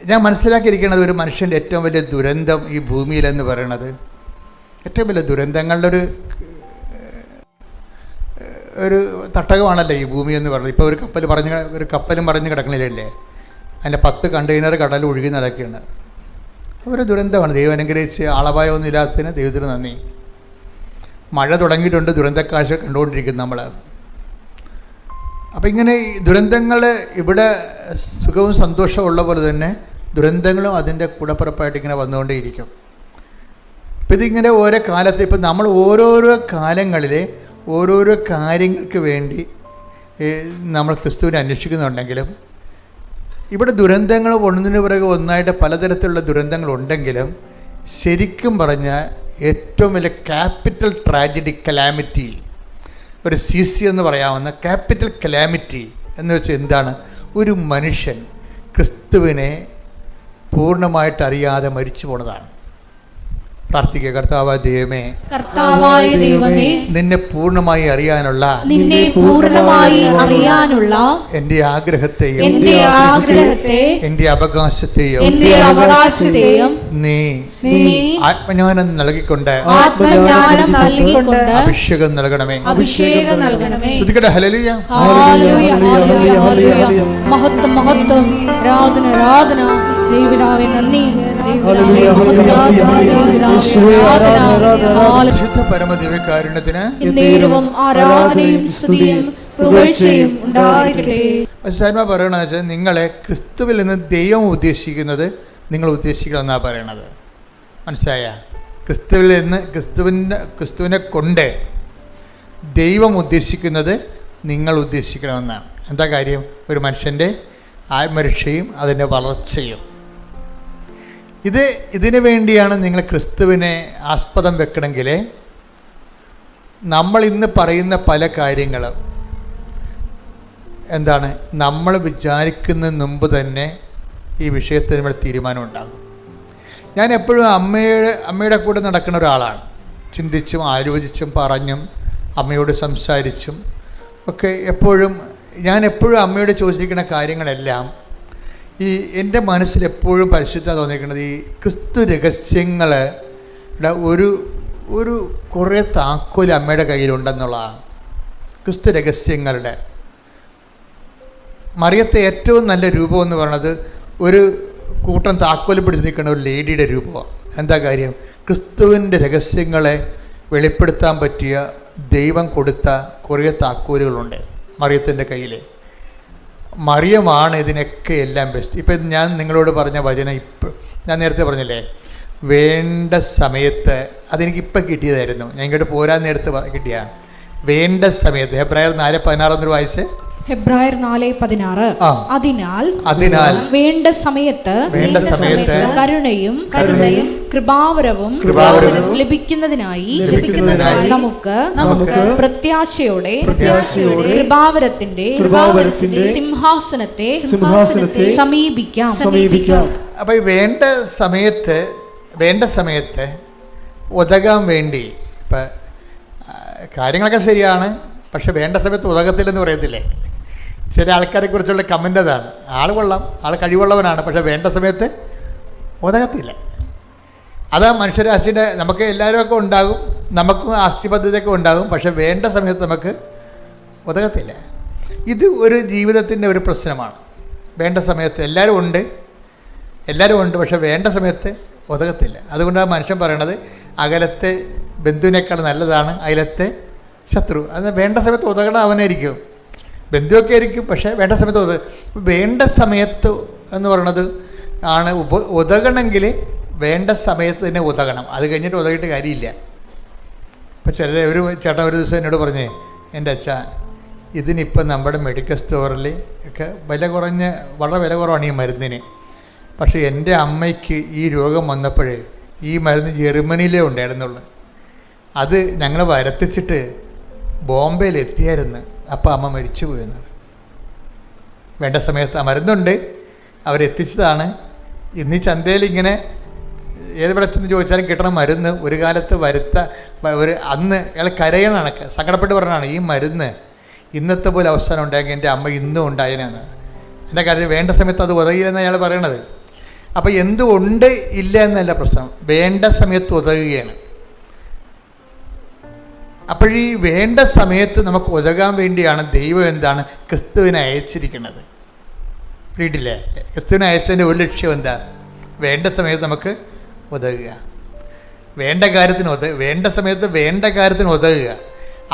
ഞാൻ മനസ്സിലാക്കിയിരിക്കുന്നത് ഒരു മനുഷ്യൻ്റെ ഏറ്റവും വലിയ ദുരന്തം ഈ ഭൂമിയിലെന്ന് പറയണത്, ഏറ്റവും വലിയ ദുരന്തങ്ങളുടെ ഒരു തട്ടകമാണല്ലോ ഈ ഭൂമി എന്ന് പറയുന്നത്. ഇപ്പോൾ ഒരു കപ്പലും പറഞ്ഞ് കിടക്കണില്ലേ, അതിൻ്റെ 10 കണ്ടെയ്നർ കടൽ ഒഴുകി നടക്കുകയാണ്. ഒരു ദുരന്തമാണ്. ദൈവം അനുഗ്രഹിച്ച് ആളപായമൊന്നും ഇല്ലാത്തതിന് ദൈവത്തിന് നന്ദി. മഴ തുടങ്ങിയിട്ടുണ്ട്, ദുരന്തക്കാഴ്ച കണ്ടുകൊണ്ടിരിക്കുന്നു നമ്മൾ. അപ്പം ഇങ്ങനെ ഈ ദുരന്തങ്ങൾ ഇവിടെ സുഖവും സന്തോഷവും ഉള്ള പോലെ തന്നെ ദുരന്തങ്ങളും അതിൻ്റെ കൂടപ്പിറപ്പായിട്ട് ഇങ്ങനെ വന്നുകൊണ്ടേയിരിക്കും. ഇപ്പം ഇതിങ്ങനെ ഓരോ കാലത്ത് ഇപ്പം നമ്മൾ ഓരോരോ കാലങ്ങളിൽ ഓരോരോ കാര്യങ്ങൾക്ക് വേണ്ടി നമ്മൾ ക്രിസ്തുവിനെ അന്വേഷിക്കുന്നുണ്ടെങ്കിലും ഇവിടെ ദുരന്തങ്ങൾ ഒന്നിനു പിറകെ ഒന്നായിട്ട് പലതരത്തിലുള്ള ദുരന്തങ്ങളുണ്ടെങ്കിലും ശരിക്കും പറഞ്ഞാൽ ഏറ്റവും വലിയ ക്യാപിറ്റൽ ട്രാജഡി കലാമിറ്റി, ഒരു CC എന്ന് പറയാവുന്ന ക്യാപിറ്റൽ കലാമിറ്റി എന്ന് വെച്ചാൽ എന്താണ്? ഒരു മനുഷ്യൻ ക്രിസ്തുവിനെ പൂർണ്ണമായിട്ട് അറിയാതെ മരിച്ചു പോണതാണ്. പ്രാർത്ഥിക്കുക. കർത്താവായ ദൈവമേ, നിന്നെ പൂർണ്ണമായി അറിയാനുള്ള എന്റെ ആഗ്രഹത്തെയും എന്റെ അവകാശത്തെയും നീ ആത്മജ്ഞാനം നൽകിക്കൊണ്ട് അഭിഷേകം നൽകണമേ. ശ്രുതിക്കട്ടെ. ഹല്ലേലൂയ. മഹത്വം മഹത്വം, ആരാധന ആരാധന. ദൈവമേ നന്ദി. ശുദ്ധ പരമദിവ്യകാരുണ്യത്തിന് ആരാധനയും സ്തുതിയും പുകഴ്ചയും ഉണ്ടായിരിക്കട്ടെ. പറയണെന്ന് വെച്ചാൽ നിങ്ങളെ ക്രിസ്തുവിൽ നിന്ന് ദൈവം ഉദ്ദേശിക്കുന്നത് നിങ്ങൾ ഉദ്ദേശിക്കണമെന്നാണ് പറയണത്. മനസ്സിലായ? ക്രിസ്തുവിൽ നിന്ന് ക്രിസ്തുവിനെ കൊണ്ട് ദൈവം ഉദ്ദേശിക്കുന്നത് നിങ്ങൾ ഉദ്ദേശിക്കണമെന്നാണ്. എന്താ കാര്യം? ഒരു മനുഷ്യൻ്റെ ആത്മരക്ഷയും അതിൻ്റെ വളർച്ചയും. ഇതിനു വേണ്ടിയാണ് നിങ്ങൾ ക്രിസ്തുവിനെ ആസ്പദം വെക്കണമെങ്കിൽ നമ്മൾ ഇന്ന് പറയുന്ന പല കാര്യങ്ങളും എന്താണ്, നമ്മൾ വിചാരിക്കുന്നതിന് മുമ്പ് തന്നെ ഈ വിഷയത്തിൽ നമ്മുടെ തീരുമാനം ഉണ്ടാകും. ഞാൻ എപ്പോഴും അമ്മയുടെ കൂടെ നടക്കുന്ന ഒരാളാണ്. ചിന്തിച്ചും ആലോചിച്ചും പറഞ്ഞും അമ്മയോട് സംസാരിച്ചും ഒക്കെ ഞാൻ എപ്പോഴും അമ്മയോട് ചോദിച്ചിരിക്കുന്ന കാര്യങ്ങളെല്ലാം ഈ എൻ്റെ മനസ്സിൽ എപ്പോഴും പരിശുദ്ധ തോന്നിയിരിക്കുന്നത് ഈ ക്രിസ്തു രഹസ്യങ്ങളുടെ ഒരു കുറേ താക്കോൽ അമ്മയുടെ കയ്യിലുണ്ടെന്നുള്ളതാണ്. ക്രിസ്തു രഹസ്യങ്ങളുടെ മറിയത്തെ ഏറ്റവും നല്ല രൂപം എന്ന് പറയുന്നത് ഒരു കൂട്ടം താക്കോൽ പിടിച്ച് നിൽക്കുന്ന ഒരു ലേഡിയുടെ രൂപമാണ്. എന്താ കാര്യം? ക്രിസ്തുവിൻ്റെ രഹസ്യങ്ങളെ വെളിപ്പെടുത്താൻ പറ്റിയ ദൈവം കൊടുത്ത കുറേ താക്കോലുകളുണ്ട് മറിയത്തിൻ്റെ കയ്യിൽ. മറിയമാണ് ഇതിനൊക്കെ എല്ലാം ബെസ്റ്റ്. ഇപ്പം ഞാൻ നിങ്ങളോട് പറഞ്ഞ വചനം ഞാൻ നേരത്തെ പറഞ്ഞില്ലേ, വേണ്ട സമയത്ത് അതെനിക്കിപ്പം കിട്ടിയതായിരുന്നു. ഞാൻ ഇങ്ങോട്ട് പോരാൻ നേരത്ത് കിട്ടിയാണ്. വേണ്ട സമയത്ത് ഹെബ്രായർ 4:16 വായിച്ച്. ഹെബ്രായർ 4:16. അതിനാൽ വേണ്ട സമയത്ത് കരുണയും കൃപാവരവും ലഭിക്കുന്നതിനായി നമുക്ക് പ്രത്യാശയോടെ കൃപാവരത്തിന്റെ സിംഹാസനത്തെ സമീപിക്കാം. അപ്പൊ വേണ്ട സമയത്ത് ഉതകാൻ വേണ്ടി ഇപ്പം കാര്യങ്ങളൊക്കെ ശരിയാണ്, പക്ഷെ വേണ്ട സമയത്ത് ഉതകത്തില്ലെന്ന് പറയത്തില്ലേ? ചില ആൾക്കാരെ കുറിച്ചുള്ള കമൻ്റ് അതാണ്. ആൾ കൊള്ളാം, ആൾ കഴിവുള്ളവനാണ്, പക്ഷെ വേണ്ട സമയത്ത് ഉതകത്തില്ല. അതാ മനുഷ്യരാശിയുടെ നമുക്ക് എല്ലാവരുമൊക്കെ ഉണ്ടാകും, നമുക്കും ആസ്തിബദ്ധതയൊക്കെ ഉണ്ടാകും, പക്ഷെ വേണ്ട സമയത്ത് നമുക്ക് ഉതകത്തില്ല. ഇത് ഒരു ജീവിതത്തിൻ്റെ ഒരു പ്രശ്നമാണ്. വേണ്ട സമയത്ത് എല്ലാവരും ഉണ്ട്, പക്ഷെ വേണ്ട സമയത്ത് ഉതകത്തില്ല. അതുകൊണ്ടാണ് മനുഷ്യൻ പറയണത് അകലത്തെ ബന്ധുവിനേക്കാൾ നല്ലതാണ് അയലത്തെ ശത്രു. അത് വേണ്ട സമയത്ത് ഉതകണം അവനായിരിക്കും, ബന്ധുവൊക്കെ ആയിരിക്കും, പക്ഷേ വേണ്ട സമയത്ത് വേണ്ട സമയത്ത് എന്ന് പറയണത് ആണ് ഉതകണമെങ്കിൽ വേണ്ട സമയത്ത് തന്നെ ഉതകണം. അത് കഴിഞ്ഞിട്ട് ഉതകിയിട്ട് കാര്യമില്ല. ഇപ്പം ഒരു ചേട്ടൻ ഒരു ദിവസം എന്നോട് പറഞ്ഞേ, എൻ്റെ അച്ഛാ ഇതിനിപ്പം നമ്മുടെ മെഡിക്കൽ സ്റ്റോറിൽ ഒക്കെ വളരെ വില കുറവാണ് ഈ മരുന്നിന്. പക്ഷേ എൻ്റെ അമ്മയ്ക്ക് ഈ രോഗം വന്നപ്പോഴേ ഈ മരുന്ന് ജർമ്മനിയിലേ ഉണ്ടായിരുന്നുള്ളൂ. അത് ഞങ്ങൾ വരുത്തിച്ചിട്ട് ബോംബെയിൽ എത്തിയായിരുന്നു, അപ്പോൾ അമ്മ മരിച്ചു പോയെന്ന്. വേണ്ട സമയത്ത് ആ മരുന്നുണ്ട്, അവരെത്തിച്ചതാണ്. ഇന്ന് ഈ ചന്തയിൽ ഇങ്ങനെ ഏതെവിടെ ചെന്ന് ചോദിച്ചാലും കിട്ടണ മരുന്ന് ഒരു കാലത്ത് അന്ന് അയാൾ കരയണാണ്, സങ്കടപ്പെട്ട് പറഞ്ഞാണ് ഈ മരുന്ന് ഇന്നത്തെ പോലെ അവസാനം ഉണ്ടായെങ്കിൽ എൻ്റെ അമ്മ ഇന്നും ഉണ്ടായനാണ്. എൻ്റെ കാര്യത്തിൽ വേണ്ട സമയത്ത് അത് ഉതകില്ലെന്ന് അയാൾ പറയണത്. അപ്പോൾ എന്തുകൊണ്ട് ഇല്ല എന്നല്ല പ്രശ്നം, വേണ്ട സമയത്ത് ഉതകുകയാണ്. അപ്പോഴീ വേണ്ട സമയത്ത് നമുക്ക് ഉതകാൻ വേണ്ടിയാണ് ദൈവം എന്താണ് ക്രിസ്തുവിനെ അയച്ചിരിക്കുന്നത്. വീട്ടില്ലേ, ക്രിസ്തുവിനെ അയച്ചതിൻ്റെ ഒരു ലക്ഷ്യം എന്താ? വേണ്ട സമയത്ത് നമുക്ക് ഉതകുക, വേണ്ട സമയത്ത് വേണ്ട കാര്യത്തിന് ഉതകുക.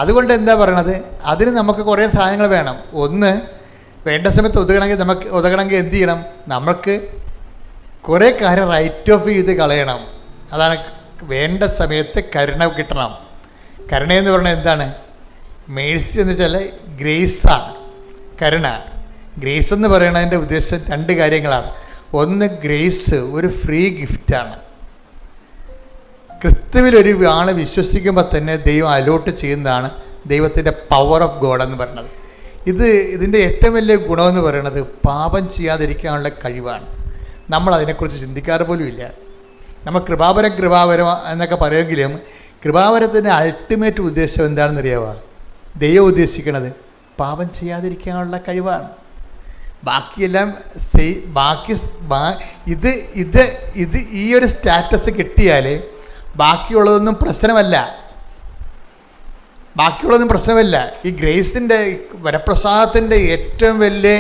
അതുകൊണ്ട് എന്താ പറയണത്, അതിന് നമുക്ക് കുറേ സാധനങ്ങൾ വേണം. ഒന്ന്, വേണ്ട സമയത്ത് ഉതകണമെങ്കിൽ എന്ത് ചെയ്യണം? നമുക്ക് കുറേ കാര്യം റൈറ്റ് ഓഫ് ചെയ്ത് കളയണം. അതാണ് വേണ്ട സമയത്ത് കരുണ കിട്ടണം. കരുണയെന്ന് പറഞ്ഞാൽ എന്താണ്? മേഴ്സി എന്ന് വെച്ചാൽ ഗ്രേസാണ്. കരുണ, ഗ്രേസ് എന്ന് പറയുന്നതിൻ്റെ ഉദ്ദേശം രണ്ട് കാര്യങ്ങളാണ്. ഒന്ന്, ഗ്രേസ് ഒരു ഫ്രീ ഗിഫ്റ്റാണ്. ക്രിസ്തുവിലൊരു ആളെ വിശ്വസിക്കുമ്പോൾ തന്നെ ദൈവം അലോട്ട് ചെയ്യുന്നതാണ് ദൈവത്തിൻ്റെ പവർ ഓഫ് ഗോഡ് എന്ന് പറയുന്നത്. ഇതിൻ്റെ ഏറ്റവും വലിയ ഗുണമെന്ന് പറയുന്നത് പാപം ചെയ്യാതിരിക്കാനുള്ള കഴിവാണ്. നമ്മൾ അതിനെക്കുറിച്ച് ചിന്തിക്കാറ് പോലും ഇല്ല. നമ്മൾ കൃപാവരം എന്നൊക്കെ പറയുമെങ്കിലും കൃപാവരത്തിൻ്റെ അൾട്ടിമേറ്റ് ഉദ്ദേശം എന്താണെന്ന് അറിയാമോ? ദൈവം ഉദ്ദേശിക്കുന്നത് പാപം ചെയ്യാതിരിക്കാനുള്ള കഴിവാണ്. ബാക്കിയെല്ലാം ഇത് ഈ ഒരു സ്റ്റാറ്റസ് കിട്ടിയാൽ ബാക്കിയുള്ളതൊന്നും പ്രശ്നമല്ല. ഈ ഗ്രേസിൻ്റെ വരപ്രസാദത്തിൻ്റെ ഏറ്റവും വലിയ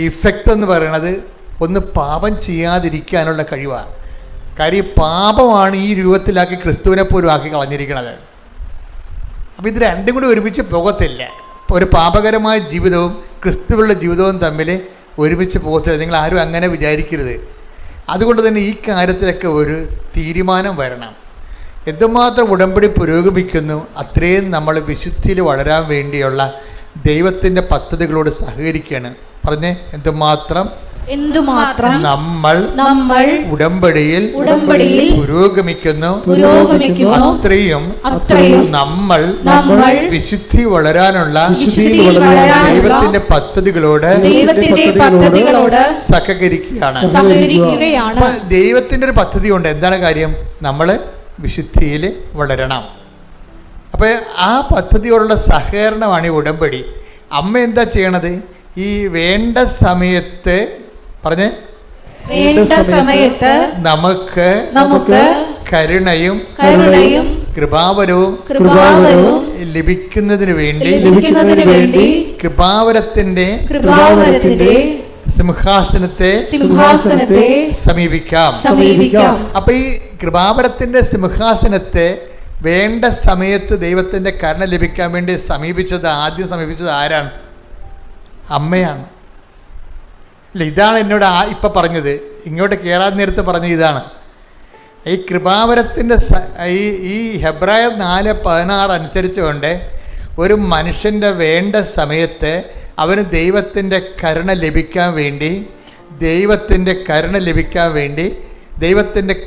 ഇഫക്റ്റ് എന്ന് പറയുന്നത് ഒന്ന് പാപം ചെയ്യാതിരിക്കാനുള്ള കഴിവാണ്. കാര്യം പാപമാണ് ഈ രൂപത്തിലാക്കി ക്രിസ്തുവിനെ പോലും ആക്കി കളഞ്ഞിരിക്കുന്നത്. അപ്പോൾ ഇത് രണ്ടും കൂടി ഒരുമിച്ച് പോകത്തില്ല. ഒരു പാപകരമായ ജീവിതവും ക്രിസ്തുവിലുള്ള ജീവിതവും തമ്മിൽ ഒരുമിച്ച് പോകത്തില്ല. നിങ്ങൾ ആരും അങ്ങനെ വിചാരിക്കരുത്. അതുകൊണ്ട് തന്നെ ഈ കാര്യത്തിലൊക്കെ ഒരു തീരുമാനം വരണം. എന്തുമാത്രം ഉടമ്പടി പുരോഗമിക്കുന്നു അത്രയും നമ്മൾ വിശുദ്ധിയിൽ വളരാൻ വേണ്ടിയുള്ള ദൈവത്തിൻ്റെ പദ്ധതികളോട് സഹകരിക്കുകയാണ്. പറഞ്ഞേ, എന്തുമാത്രം നമ്മൾ ഉടമ്പടിയിൽ പുരോഗമിക്കുന്നു അത്രയും നമ്മൾ വിശുദ്ധി വളരാനുള്ള ദൈവത്തിന്റെ പദ്ധതികളോട് സഹകരിക്കുകയാണ്. ദൈവത്തിന്റെ ഒരു പദ്ധതി ഉണ്ട്. എന്താണ് കാര്യം? നമ്മൾ വിശുദ്ധിയിൽ വളരണം. അപ്പോൾ ആ പദ്ധതിയോടുള്ള സഹകരണമാണ് ഈ ഉടമ്പടി. അമ്മ എന്താ ചെയ്യണത്? ഈ വേണ്ട സമയത്ത് നമുക്ക് കരുണയും കൃപാവരവും ലഭിക്കുന്നതിന് വേണ്ടി കൃപാവരത്തിന്റെ സിംഹാസനത്തെ സമീപിക്കാം. അപ്പൊ ഈ കൃപാവരത്തിന്റെ സിംഹാസനത്തെ വേണ്ട സമയത്ത് ദൈവത്തിന്റെ കരുണ ലഭിക്കാൻ വേണ്ടി ആദ്യം സമീപിച്ചത് ആരാണ്? അമ്മയാണ്. അല്ല, ഇതാണ് എന്നോട് ഇപ്പം പറഞ്ഞത്. ഇങ്ങോട്ട് കയറാൻ നേരത്ത് പറഞ്ഞത് ഇതാണ്. ഈ കൃപാവരത്തിൻ്റെ ഈ ഹെബ്രായർ 4:16 അനുസരിച്ചുകൊണ്ട് ഒരു മനുഷ്യൻ്റെ വേണ്ട സമയത്ത് അവന് ദൈവത്തിൻ്റെ കരുണ ലഭിക്കാൻ വേണ്ടി ദൈവത്തിൻ്റെ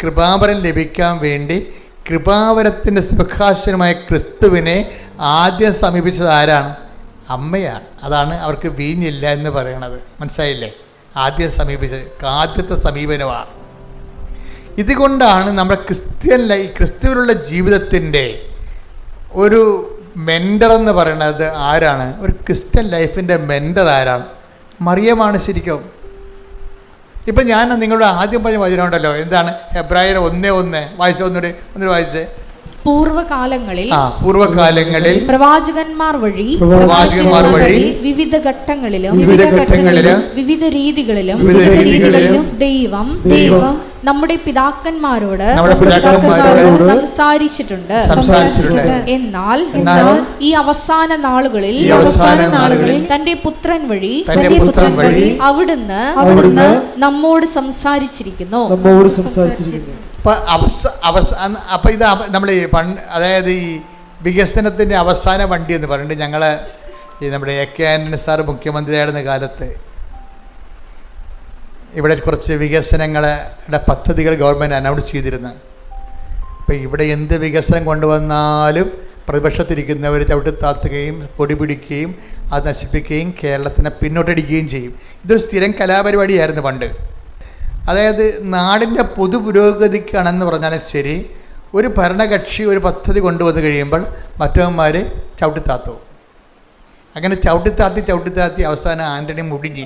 കൃപാവരം ലഭിക്കാൻ വേണ്ടി കൃപാവരത്തിൻ്റെ സിംഹാസനമായ ക്രിസ്തുവിനെ ആദ്യം സമീപിച്ചത് ആരാണ്? അമ്മയാണ്. അതാണ് അവർക്ക് വീഞ്ഞില്ല എന്ന് പറയണത്. മനസ്സിലായില്ലേ? ആദ്യത്തെ സമീപനമാണ്. ഇതുകൊണ്ടാണ് നമ്മുടെ ക്രിസ്തുവിലുള്ള ജീവിതത്തിൻ്റെ ഒരു മെൻറ്റർ എന്ന് പറയുന്നത് ആരാണ്? ഒരു ക്രിസ്ത്യൻ ലൈഫിൻ്റെ മെൻറ്റർ ആരാണ്? മറിയമാണ് ശരിക്കും. ഇപ്പം ഞാൻ നിങ്ങളുടെ ആദ്യം പറഞ്ഞ വചനമുണ്ടല്ലോ, എന്താണ്? ഹെബ്രായർ 1:1 വായിച്ചേ. പൂർവകാലങ്ങളിൽ പ്രവാചകന്മാർ വഴി വിവിധ ഘട്ടങ്ങളിലും വിവിധ രീതികളിലും ദൈവം നമ്മുടെ പിതാക്കന്മാരോട് സംസാരിച്ചിട്ടുണ്ട്. എന്നാൽ ഈ അവസാന നാളുകളിൽ തന്റെ പുത്രൻ വഴി അവിടുന്ന് നമ്മോട് സംസാരിച്ചിരിക്കുന്നു. അപ്പം ഇത് നമ്മൾ അതായത് ഈ വികസനത്തിൻ്റെ അവസാന വണ്ടി എന്ന് പറഞ്ഞിട്ട് ഞങ്ങൾ നമ്മുടെ AK ആൻ്റണി സാറ് മുഖ്യമന്ത്രിയായിരുന്ന കാലത്ത് ഇവിടെ കുറച്ച് വികസനങ്ങളുടെ പദ്ധതികൾ ഗവൺമെൻറ് അനൗൺസ് ചെയ്തിരുന്നു. അപ്പോൾ ഇവിടെ എന്ത് വികസനം കൊണ്ടുവന്നാലും പ്രതിപക്ഷത്തിരിക്കുന്നവർ ചവിട്ടിത്താത്തുകയും പൊടി പിടിക്കുകയും അത് നശിപ്പിക്കുകയും കേരളത്തിനെ പിന്നോട്ടടിക്കുകയും ചെയ്യും. ഇതൊരു സ്ഥിരം കലാപരിപാടിയായിരുന്നു പണ്ട്. അതായത് നാടിൻ്റെ പൊതു പുരോഗതിക്കാണെന്ന് പറഞ്ഞാലും ശരി, ഒരു ഭരണകക്ഷി ഒരു പദ്ധതി കൊണ്ടുവന്ന് കഴിയുമ്പോൾ മറ്റവന്മാർ ചവിട്ടിത്താത്തു. അങ്ങനെ ചവിട്ടിത്താത്തി അവസാനം ആൻ്റണി മുടിഞ്ഞ്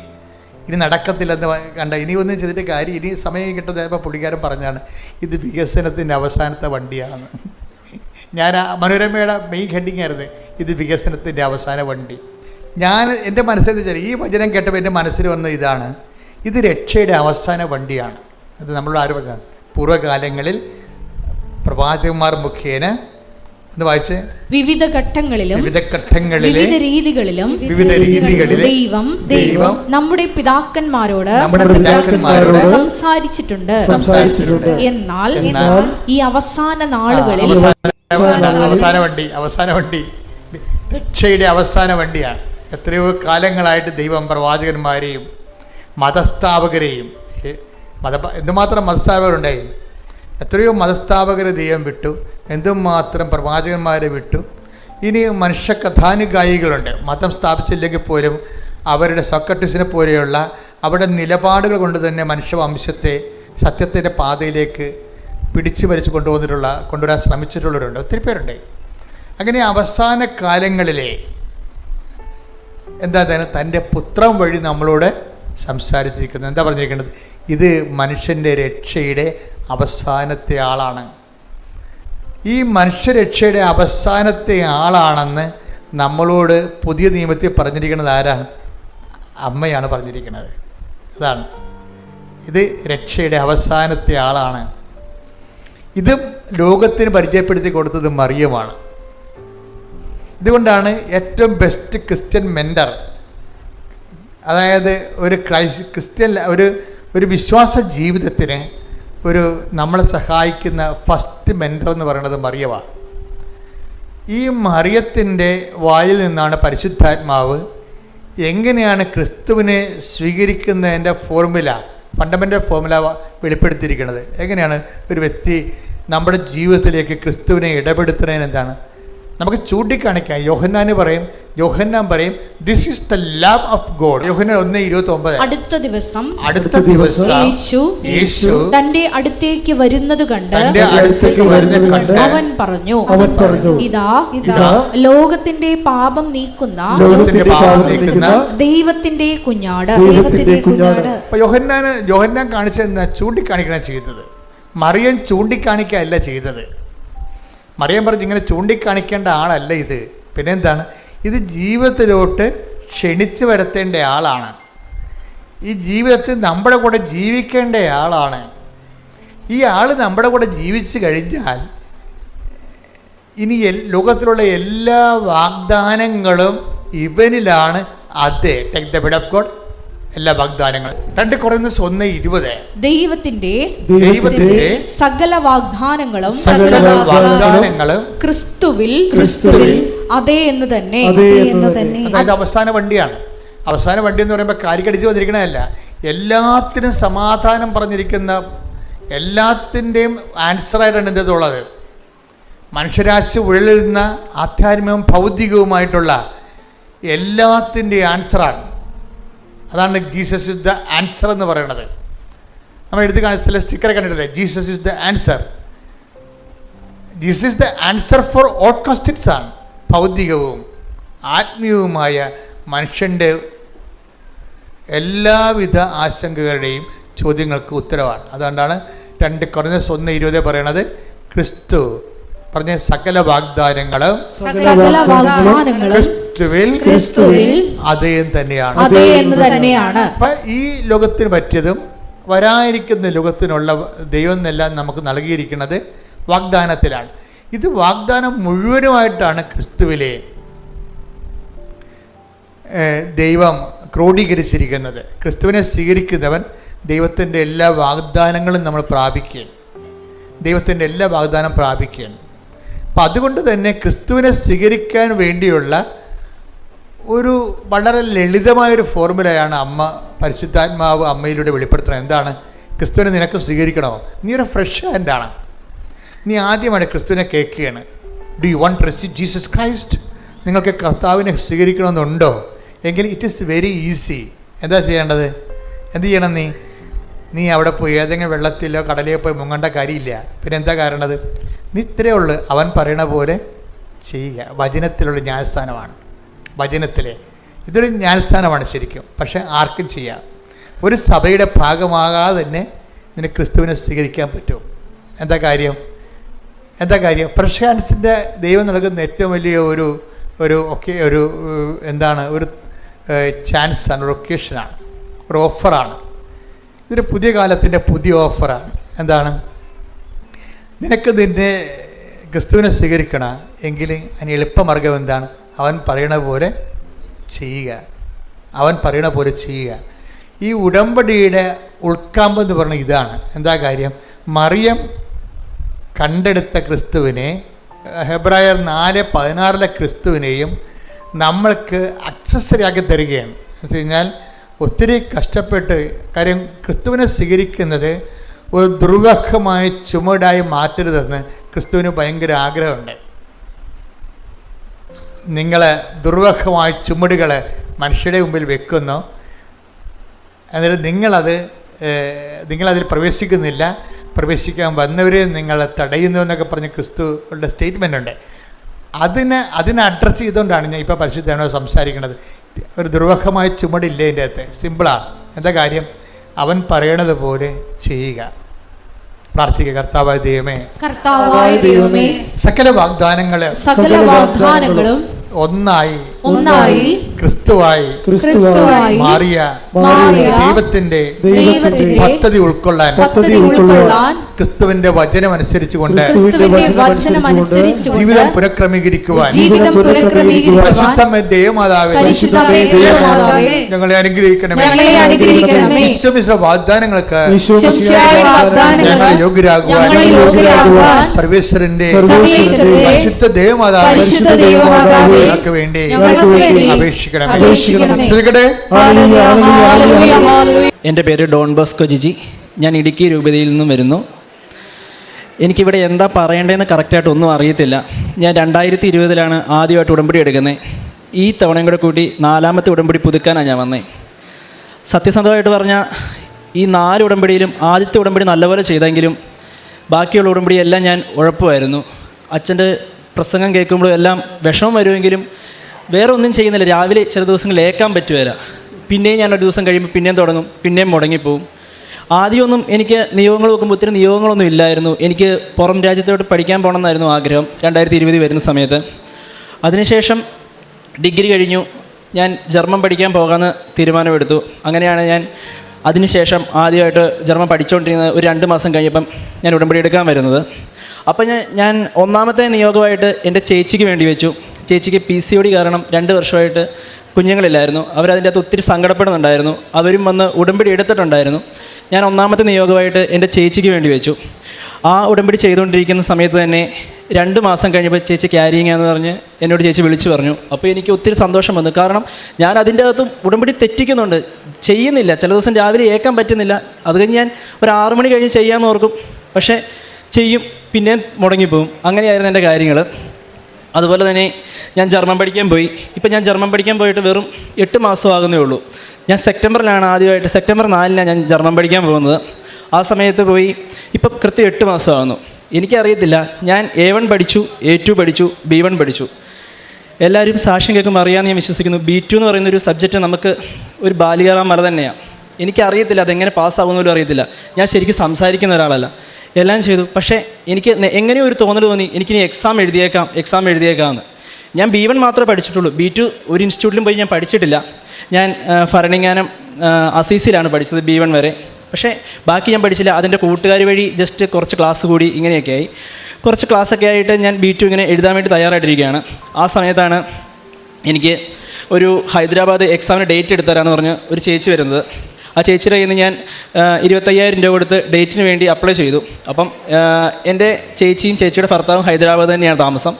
ഇനി നടക്കത്തില്ലെന്ന് കണ്ട, ഇനി ഒന്നും ചെയ്തിട്ട് കാര്യം, ഇനി സമയം കിട്ടുന്നപ്പോൾ പുള്ളിക്കാരൻ പറഞ്ഞാണ് ഇത് വികസനത്തിൻ്റെ അവസാനത്തെ വണ്ടിയാണെന്ന്. ഞാൻ ആ മനോരമയുടെ മെയിൻ ഹെഡിങ് ആയിരുന്നു ഇത് വികസനത്തിൻ്റെ അവസാന വണ്ടി. ഞാൻ എൻ്റെ മനസ്സിൽ വെച്ചാൽ ഈ വചനം കേട്ടപ്പോൾ എൻ്റെ മനസ്സിൽ വന്ന ഇതാണ്, ഇത് രക്ഷയുടെ അവസാന വണ്ടിയാണ്. അത് നമ്മളോട് ആര് പറഞ്ഞ പൂർവ്വകാലങ്ങളിൽ പ്രവാചകന്മാർ മുഖേന എന്ന് വായിച്ച് വിവിധ ഘട്ടങ്ങളിലും വിവിധ രീതികളിലും ദൈവം നമ്മുടെ പിതാക്കന്മാരോട് സംസാരിച്ചിട്ടുണ്ട്. എന്നാൽ ഈ അവസാന നാളുകളിൽ അവസാന വണ്ടി രക്ഷയുടെ അവസാന വണ്ടിയാണ്. എത്രയോ കാലങ്ങളായിട്ട് ദൈവം പ്രവാചകന്മാരെയും മതസ്ഥാപകരെയും എന്തുമാത്രം മതസ്ഥാപകരുണ്ടായി, എത്രയോ മതസ്ഥാപകരെ ദൈവം വിട്ടു, എന്തുമാത്രം പ്രവാചകന്മാരെ വിട്ടു. ഇനി മനുഷ്യ കഥാനുഗായികളുണ്ട്, മതം സ്ഥാപിച്ചില്ലെങ്കിൽ പോലും അവരുടെ സോക്രട്ടീസിനെ പോലെയുള്ള അവരുടെ നിലപാടുകൾ കൊണ്ട് തന്നെ മനുഷ്യവംശത്തെ സത്യത്തിൻ്റെ പാതയിലേക്ക് പിടിച്ചു വലിച്ചു കൊണ്ടുവരാൻ ശ്രമിച്ചിട്ടുള്ളവരുണ്ട്, ഒത്തിരി പേരുണ്ട്. അങ്ങനെ അവസാന കാലങ്ങളിലെ എന്താ തൻ്റെ പുത്രൻ വഴി നമ്മളോട് സംസാരിച്ചിരിക്കുന്നത്. എന്താ പറഞ്ഞിരിക്കുന്നത്? ഇത് മനുഷ്യൻ്റെ രക്ഷയുടെ അവസാനത്തെ ആളാണ്. ഈ മനുഷ്യരക്ഷയുടെ അവസാനത്തെ ആളാണെന്ന് നമ്മളോട് പുതിയ നിയമത്തിൽ പറഞ്ഞിരിക്കുന്നത് ആരാണ്? അമ്മയാണ് പറഞ്ഞിരിക്കുന്നത്. അതാണ്, ഇത് രക്ഷയുടെ അവസാനത്തെ ആളാണ്. ഇത് ലോകത്തിന് പരിചയപ്പെടുത്തി കൊടുത്തത് മറിയമാണ്. ഇതുകൊണ്ടാണ് ഏറ്റവും ബെസ്റ്റ് ക്രിസ്ത്യൻ മെൻറ്റർ, അതായത് ഒരു ക്രിസ്ത്യൻ ഒരു വിശ്വാസ ജീവിതത്തിന് നമ്മളെ സഹായിക്കുന്ന ഫസ്റ്റ് മെൻറ്റർ എന്ന് പറയുന്നത് മറിയമാണ്. ഈ മറിയത്തിൻ്റെ വായിൽ നിന്നാണ് പരിശുദ്ധാത്മാവ് എങ്ങനെയാണ് ക്രിസ്തുവിനെ സ്വീകരിക്കുന്നതിൻ്റെ ഫണ്ടമെൻ്റൽ ഫോർമുല വെളിപ്പെടുത്തിയിരിക്കുന്നത്. എങ്ങനെയാണ് ഒരു വ്യക്തി നമ്മുടെ ജീവിതത്തിലേക്ക് ക്രിസ്തുവിനെ ഇടപെടുത്തുന്നതിന് എന്താണ് നമുക്ക് ചൂണ്ടിക്കാണിക്കാം. യോഹന്നാൻ പറയും this is the love of God. Yohannan 1:29. അടുത്ത ദിവസം യേശു തന്റെ അടുത്തേക്ക് വരുന്നത് കണ്ട് അവൻ പറഞ്ഞു ഇതാ ലോകത്തിന്റെ പാപം നീക്കുന്ന ദൈവത്തിന്റെ കുഞ്ഞാട്. അപ്പോൾ യോഹന്നാൻ കാണിച്ചെന്ന് ചൂണ്ടിക്കാണിക്കണം ചെയ്തത്. മറിയം ചൂണ്ടിക്കാണിക്കുകയല്ല ചെയ്തത്. മറിയം പറഞ്ഞ് ഇങ്ങനെ ചൂണ്ടിക്കാണിക്കേണ്ട ആളല്ല ഇത്. പിന്നെന്താണ്? ഇത് ജീവിതത്തിലോട്ട് ക്ഷണിച്ചു വരുത്തേണ്ട ആളാണ്. ഈ ജീവിതത്തിൽ നമ്മുടെ കൂടെ ജീവിക്കേണ്ട ആളാണ്. ഈ ആൾ നമ്മുടെ കൂടെ ജീവിച്ചു കഴിഞ്ഞാൽ ഇനി ലോകത്തിലുള്ള എല്ലാ വാഗ്ദാനങ്ങളും ഇവനിലാണ്. അതെ, take the bed of God, എല്ലാ വാഗ്ദാനങ്ങളും. 2 കൊരിന്ത്യർ 1:20. ദൈവത്തിന്റെ സകല വാഗ്ദാനങ്ങളും ക്രിസ്തുവിൽ അതേ എന്ന് തന്നെ. അതായത് അവസാന വണ്ടിയാണ്. അവസാന വണ്ടി എന്ന് പറയുമ്പോൾ കാരിക്കടിച്ച് വന്നിരിക്കണതല്ല, എല്ലാത്തിനും സമാധാനം പറഞ്ഞിരിക്കുന്ന, എല്ലാത്തിൻ്റെയും ആൻസറായിട്ടാണ് എൻ്റെ ഉള്ളത്. മനുഷ്യരാശി ഉഴലുന്ന ആധ്യാത്മികവും ഭൗതികവുമായിട്ടുള്ള എല്ലാത്തിൻ്റെയും ആൻസറാണ്. അതാണ് ജീസസ് ഇസ് ദ ആൻസർ എന്ന് പറയുന്നത്. നമ്മൾ എടുത്ത് ചില സ്റ്റിക്കറെ കണ്ടിട്ടില്ലേ, Jesus is the answer. Jesus is the answer for all questions ആണ്. ഭൗതികവും ആത്മീയവുമായ മനുഷ്യൻ്റെ എല്ലാവിധ ആശങ്കകളുടെയും ചോദ്യങ്ങൾക്ക് ഉത്തരവാണ്. അതുകൊണ്ടാണ് 2 കൊരിന്ത്യർ 1:20 പറയണത്, ക്രിസ്തു പറഞ്ഞ സകല വാഗ്ദാനങ്ങളും ക്രിസ്തുവിൽ അതേ തന്നെയാണ്. അപ്പം ഈ ലോകത്തിന് പറ്റിയതും വരാനിരിക്കുന്ന ലോകത്തിനുള്ള ദൈവം എന്നെല്ലാം നമുക്ക് നൽകിയിരിക്കുന്നത് വാഗ്ദാനത്തിലാണ്. ഇത് വാഗ്ദാനം മുഴുവനുമായിട്ടാണ് ക്രിസ്തുവിലെ ദൈവം ക്രോഡീകരിച്ചിരിക്കുന്നത്. ക്രിസ്തുവിനെ സ്വീകരിക്കുന്നവൻ ദൈവത്തിൻ്റെ എല്ലാ വാഗ്ദാനങ്ങളും നമ്മൾ പ്രാപിക്കുകയും ദൈവത്തിൻ്റെ എല്ലാ വാഗ്ദാനം പ്രാപിക്കുകയും. അപ്പം അതുകൊണ്ട് തന്നെ ക്രിസ്തുവിനെ സ്വീകരിക്കാൻ വേണ്ടിയുള്ള ഒരു വളരെ ലളിതമായൊരു ഫോർമുലയാണ് പരിശുദ്ധാത്മാവ് അമ്മയിലൂടെ വെളിപ്പെടുത്തുന്നത്. എന്താണ്? ക്രിസ്തുവിനെ നിനക്ക് സ്വീകരിക്കണോ? നീ ഒരു ഫ്രഷ് ഹാൻഡാണ്. നീ ആദ്യമാണ് ക്രിസ്തുവിനെ കേൾക്കുകയാണ്. Do you want to receive Jesus Christ? നിങ്ങൾക്ക് കർത്താവിനെ സ്വീകരിക്കണമെന്നുണ്ടോ? എങ്കിൽ ഇറ്റ് ഈസ് വെരി ഈസി. എന്താ ചെയ്യേണ്ടത്? എന്ത് ചെയ്യണം? നീ അവിടെ പോയി ഏതെങ്കിലും വെള്ളത്തിലോ കടലിലോ പോയി മുങ്ങേണ്ട കാര്യമില്ല. പിന്നെ എന്താ കാരണത്? നീ ഇത്രയേ ഉള്ളൂ, അവൻ പറയണ പോലെ ചെയ്യുക. വചനത്തിലുള്ള ന്യായസ്ഥാനമാണ്. വചനത്തിലെ ഇതൊരു ന്യായസ്ഥാനമാണ് ശരിക്കും. പക്ഷേ ആർക്കും ചെയ്യാം. ഒരു സഭയുടെ ഭാഗമാകാതെ തന്നെ നിനക്ക് ക്രിസ്തുവിനെ സ്വീകരിക്കാൻ പറ്റും. എന്താ കാര്യം? ഫ്രഷ് ഹാൻഡ്സിൻ്റെ ദൈവം നൽകുന്ന ഏറ്റവും വലിയ ഒരു ചാൻസാണ്, ഒരു ഒക്കേഷനാണ്, ഒരു ഓഫറാണ്. ഇതൊരു പുതിയ കാലത്തിൻ്റെ പുതിയ ഓഫറാണ്. എന്താണ്? നിനക്ക് നിന്നെ ക്രിസ്തുവിനെ സ്വീകരിക്കണം എങ്കിൽ അതിന് എളുപ്പമാർഗം എന്താണ്? അവൻ പറയണ പോലെ ചെയ്യുക. ഈ ഉടമ്പടിയുടെ ഉൾക്കാമ്പ് എന്ന് പറഞ്ഞാൽ ഇതാണ്. എന്താ കാര്യം? മറിയം കണ്ടെടുത്ത ക്രിസ്തുവിനെ, ഹെബ്രായർ 4:16 ക്രിസ്തുവിനെയും നമ്മൾക്ക് അക്സസറിയാക്കി തരികയാണ്. എന്ന് വെച്ച് കഴിഞ്ഞാൽ ഒത്തിരി കഷ്ടപ്പെട്ട്, കാര്യം ക്രിസ്തുവിനെ സ്വീകരിക്കുന്നത് ഒരു ദുർവഹമായ ചുമടായി മാറ്റരുതെന്ന് ക്രിസ്തുവിന് ഭയങ്കര ആഗ്രഹമുണ്ട്. നിങ്ങളെ ദുർവഹമായ ചുമടുകൾ മനുഷ്യരുടെ മുമ്പിൽ വെക്കുന്നു, എന്നിട്ട് നിങ്ങളതിൽ പ്രവേശിക്കുന്നില്ല, പ്രവേശിക്കാൻ വന്നവരെ നിങ്ങളെ തടയുന്നു എന്നൊക്കെ പറഞ്ഞ് ക്രിസ്തുവിൻ്റെ സ്റ്റേറ്റ്മെൻ്റ് ഉണ്ട്. അതിനെ അഡ്രസ്സ് ചെയ്തുകൊണ്ടാണ് ഞാൻ ഇപ്പോൾ പരിശുദ്ധനോട് സംസാരിക്കുന്നത്. ഒരു ദുർവഹമായ ചുമടില്ല എൻ്റെ അകത്ത്. സിമ്പിളാണ്. എന്താ കാര്യം? അവൻ പറയണത് പോലെ ചെയ്യുക. പ്രാർത്ഥിക്കുക. കർത്താവായ ദൈവമേ, സകല വാഗ്ദാനങ്ങളും ഒന്നായി ക്രിസ്തുവായി മാറിയ ദൈവത്തിന്റെ പദ്ധതി ഉൾക്കൊള്ളാൻ ക്രിസ്തുവിന്റെ വചനം അനുസരിച്ചുകൊണ്ട് ജീവിതം പുനഃക്രമീകരിക്കുവാൻ പരിശുദ്ധമേ ദൈവമാതാവേ ഞങ്ങളെ അനുഗ്രഹിക്കണമേ. വാഗ്ദാനങ്ങൾക്ക് ഞങ്ങളെ യോഗ്യരാകുവാൻ സർവേശ്വരന്റെ പരിശുദ്ധ ദൈവമാതാവേ ഞങ്ങൾക്ക് വേണ്ടി അപേക്ഷിക്കണമേ. എൻ്റെ പേര് ഡോൺ ബോസ്കോ ജിജി. ഞാൻ ഇടുക്കി രൂപതയിൽ നിന്നും വരുന്നു. എനിക്കിവിടെ എന്താ പറയേണ്ടതെന്ന് കറക്റ്റായിട്ട് ഒന്നും അറിയത്തില്ല. ഞാൻ 2020 ആദ്യമായിട്ട് ഉടമ്പടി എടുക്കുന്നത്. ഈ തവണയും കൂടെ കൂട്ടി 4ാമത്തെ ഉടമ്പടി പുതുക്കാനാണ് ഞാൻ വന്നത്. സത്യസന്ധമായിട്ട് പറഞ്ഞാൽ ഈ 4 ഉടമ്പടിയിലും ആദ്യത്തെ ഉടമ്പടി നല്ലപോലെ ചെയ്തെങ്കിലും ബാക്കിയുള്ള ഉടമ്പടിയെല്ലാം ഞാൻ ഉഴപ്പുമായിരുന്നു. അച്ഛൻ്റെ പ്രസംഗം കേൾക്കുമ്പോഴും എല്ലാം വിഷമം വരുമെങ്കിലും വേറെ ഒന്നും ചെയ്യുന്നില്ല. രാവിലെ ചില ദിവസങ്ങളിൽ ഏക്കാൻ പറ്റുകയില്ല. പിന്നെയും ഞാൻ ഒരു ദിവസം കഴിയുമ്പോൾ പിന്നെയും തുടങ്ങും, പിന്നെയും മുടങ്ങിപ്പോവും. ആദ്യമൊന്നും എനിക്ക് നിയോഗങ്ങൾ നോക്കുമ്പോൾ ഒത്തിരി നിയോഗങ്ങളൊന്നും ഇല്ലായിരുന്നു. എനിക്ക് പുറം രാജ്യത്തോട്ട് പഠിക്കാൻ പോകണമെന്നായിരുന്നു ആഗ്രഹം 2020 വരുന്ന സമയത്ത്. അതിനുശേഷം ഡിഗ്രി കഴിഞ്ഞു. ഞാൻ ജർമ്മൻ പഠിക്കാൻ പോകാമെന്ന് തീരുമാനമെടുത്തു. അങ്ങനെയാണ് ഞാൻ അതിനുശേഷം ആദ്യമായിട്ട് ജർമ്മൻ പഠിച്ചുകൊണ്ടിരുന്നത്. ഒരു 2 മാസം കഴിഞ്ഞപ്പം ഞാൻ ഉടമ്പടി എടുക്കാൻ വരുന്നത്. അപ്പം ഞാൻ 1ാമത്തെ നിയോഗമായിട്ട് എൻ്റെ ചേച്ചിക്ക് വേണ്ടി വെച്ചു. ചേച്ചിക്ക് PCOD കാരണം 2 വർഷമായിട്ട് കുഞ്ഞുങ്ങളില്ലായിരുന്നു. അവരതിൻ്റെ അകത്ത് ഒത്തിരി സങ്കടപ്പെടുന്നുണ്ടായിരുന്നു. അവരും വന്ന് ഉടമ്പടി എടുത്തിട്ടുണ്ടായിരുന്നു. ഞാൻ 1ാമത്തെ നിയോഗമായിട്ട് എൻ്റെ ചേച്ചിക്ക് വേണ്ടി വെച്ചു. ആ ഉടമ്പടി ചെയ്തുകൊണ്ടിരിക്കുന്ന സമയത്ത് തന്നെ 2 മാസം കഴിഞ്ഞപ്പോൾ ചേച്ചി ക്യാരിയിങ് എന്ന് പറഞ്ഞ് എന്നോട് ചേച്ചി വിളിച്ചു പറഞ്ഞു. അപ്പോൾ എനിക്ക് ഒത്തിരി സന്തോഷം വന്നു. കാരണം ഞാൻ അതിൻ്റെ അകത്തും ഉടമ്പടി തെറ്റിക്കുന്നുണ്ട്, ചെയ്യുന്നില്ല. ചില ദിവസം രാവിലെ ഏക്കാൻ പറ്റുന്നില്ല. അത് കഴിഞ്ഞ് ഞാൻ ഒരു 6 മണി കഴിഞ്ഞ് ചെയ്യാമെന്ന് ഓർക്കും, പക്ഷേ ചെയ്യും, പിന്നെ മുടങ്ങിപ്പോവും. അങ്ങനെയായിരുന്നു എൻ്റെ കാര്യങ്ങൾ. അതുപോലെ തന്നെ ഞാൻ ജർമ്മൻ പഠിക്കാൻ പോയി. ഇപ്പം ഞാൻ ജർമ്മൻ പഠിക്കാൻ പോയിട്ട് വെറും 8 മാസം ആകുന്നേ ഉള്ളൂ. ഞാൻ സെപ്റ്റംബറിലാണ് ആദ്യമായിട്ട്, സെപ്റ്റംബർ 4 ഞാൻ ജർമ്മൻ പഠിക്കാൻ പോകുന്നത്. ആ സമയത്ത് പോയി ഇപ്പം കൃത്യം 8 മാസമാകുന്നു. എനിക്കറിയത്തില്ല, ഞാൻ A1 പഠിച്ചു, A2 പഠിച്ചു, B1 പഠിച്ചു. എല്ലാവരും സാക്ഷ്യം കേൾക്കുമ്പോൾ അറിയാമെന്ന് ഞാൻ വിശ്വസിക്കുന്നു. B2 എന്ന് പറയുന്നൊരു സബ്ജക്റ്റ് നമുക്ക് ഒരു ബാലികാറാം മല തന്നെയാണ്. എനിക്കറിയത്തില്ല അതെങ്ങനെ പാസ്സാകുന്നതിലും അറിയത്തില്ല. ഞാൻ ശരിക്കും സംസാരിക്കുന്ന ഒരാളല്ല. എല്ലാം ചെയ്തു. പക്ഷേ എനിക്ക് എങ്ങനെയോ ഒരു തോന്നൽ തോന്നി, എനിക്കിനി എക്സാം എഴുതിയേക്കാമെന്ന്. ഞാൻ B1 മാത്രമേ പഠിച്ചിട്ടുള്ളൂ. B2 ഒരു ഇൻസ്റ്റിറ്റ്യൂട്ടിലും പോയി ഞാൻ പഠിച്ചിട്ടില്ല. ഞാൻ ഭരണങ്ങാനം അസീസിലാണ് പഠിച്ചത് B1 വരെ. പക്ഷേ ബാക്കി ഞാൻ പഠിച്ചില്ല. അതിൻ്റെ കൂട്ടുകാർ വഴി ജസ്റ്റ് കുറച്ച് ക്ലാസ് കൂടി ഇങ്ങനെയൊക്കെ ആയി. കുറച്ച് ക്ലാസ്സൊക്കെ ആയിട്ട് ഞാൻ B2 ഇങ്ങനെ എഴുതാൻ വേണ്ടി തയ്യാറായിട്ടിരിക്കുകയാണ്. ആ സമയത്താണ് എനിക്ക് ഒരു ഹൈദരാബാദ് എക്സാമിന് ഡേറ്റ് എടുത്തരാമെന്ന് പറഞ്ഞ് ഒരു ചേച്ചി വരുന്നത്. ആ ചേച്ചിയുടെ കയ്യിൽ നിന്ന് ഞാൻ 25,000 രൂപ കൊടുത്ത് ഡേറ്റിന് വേണ്ടി അപ്ലൈ ചെയ്തു. അപ്പം എൻ്റെ ചേച്ചിയും ചേച്ചിയുടെ ഭർത്താവും ഹൈദരാബാദ് തന്നെയാണ് താമസം.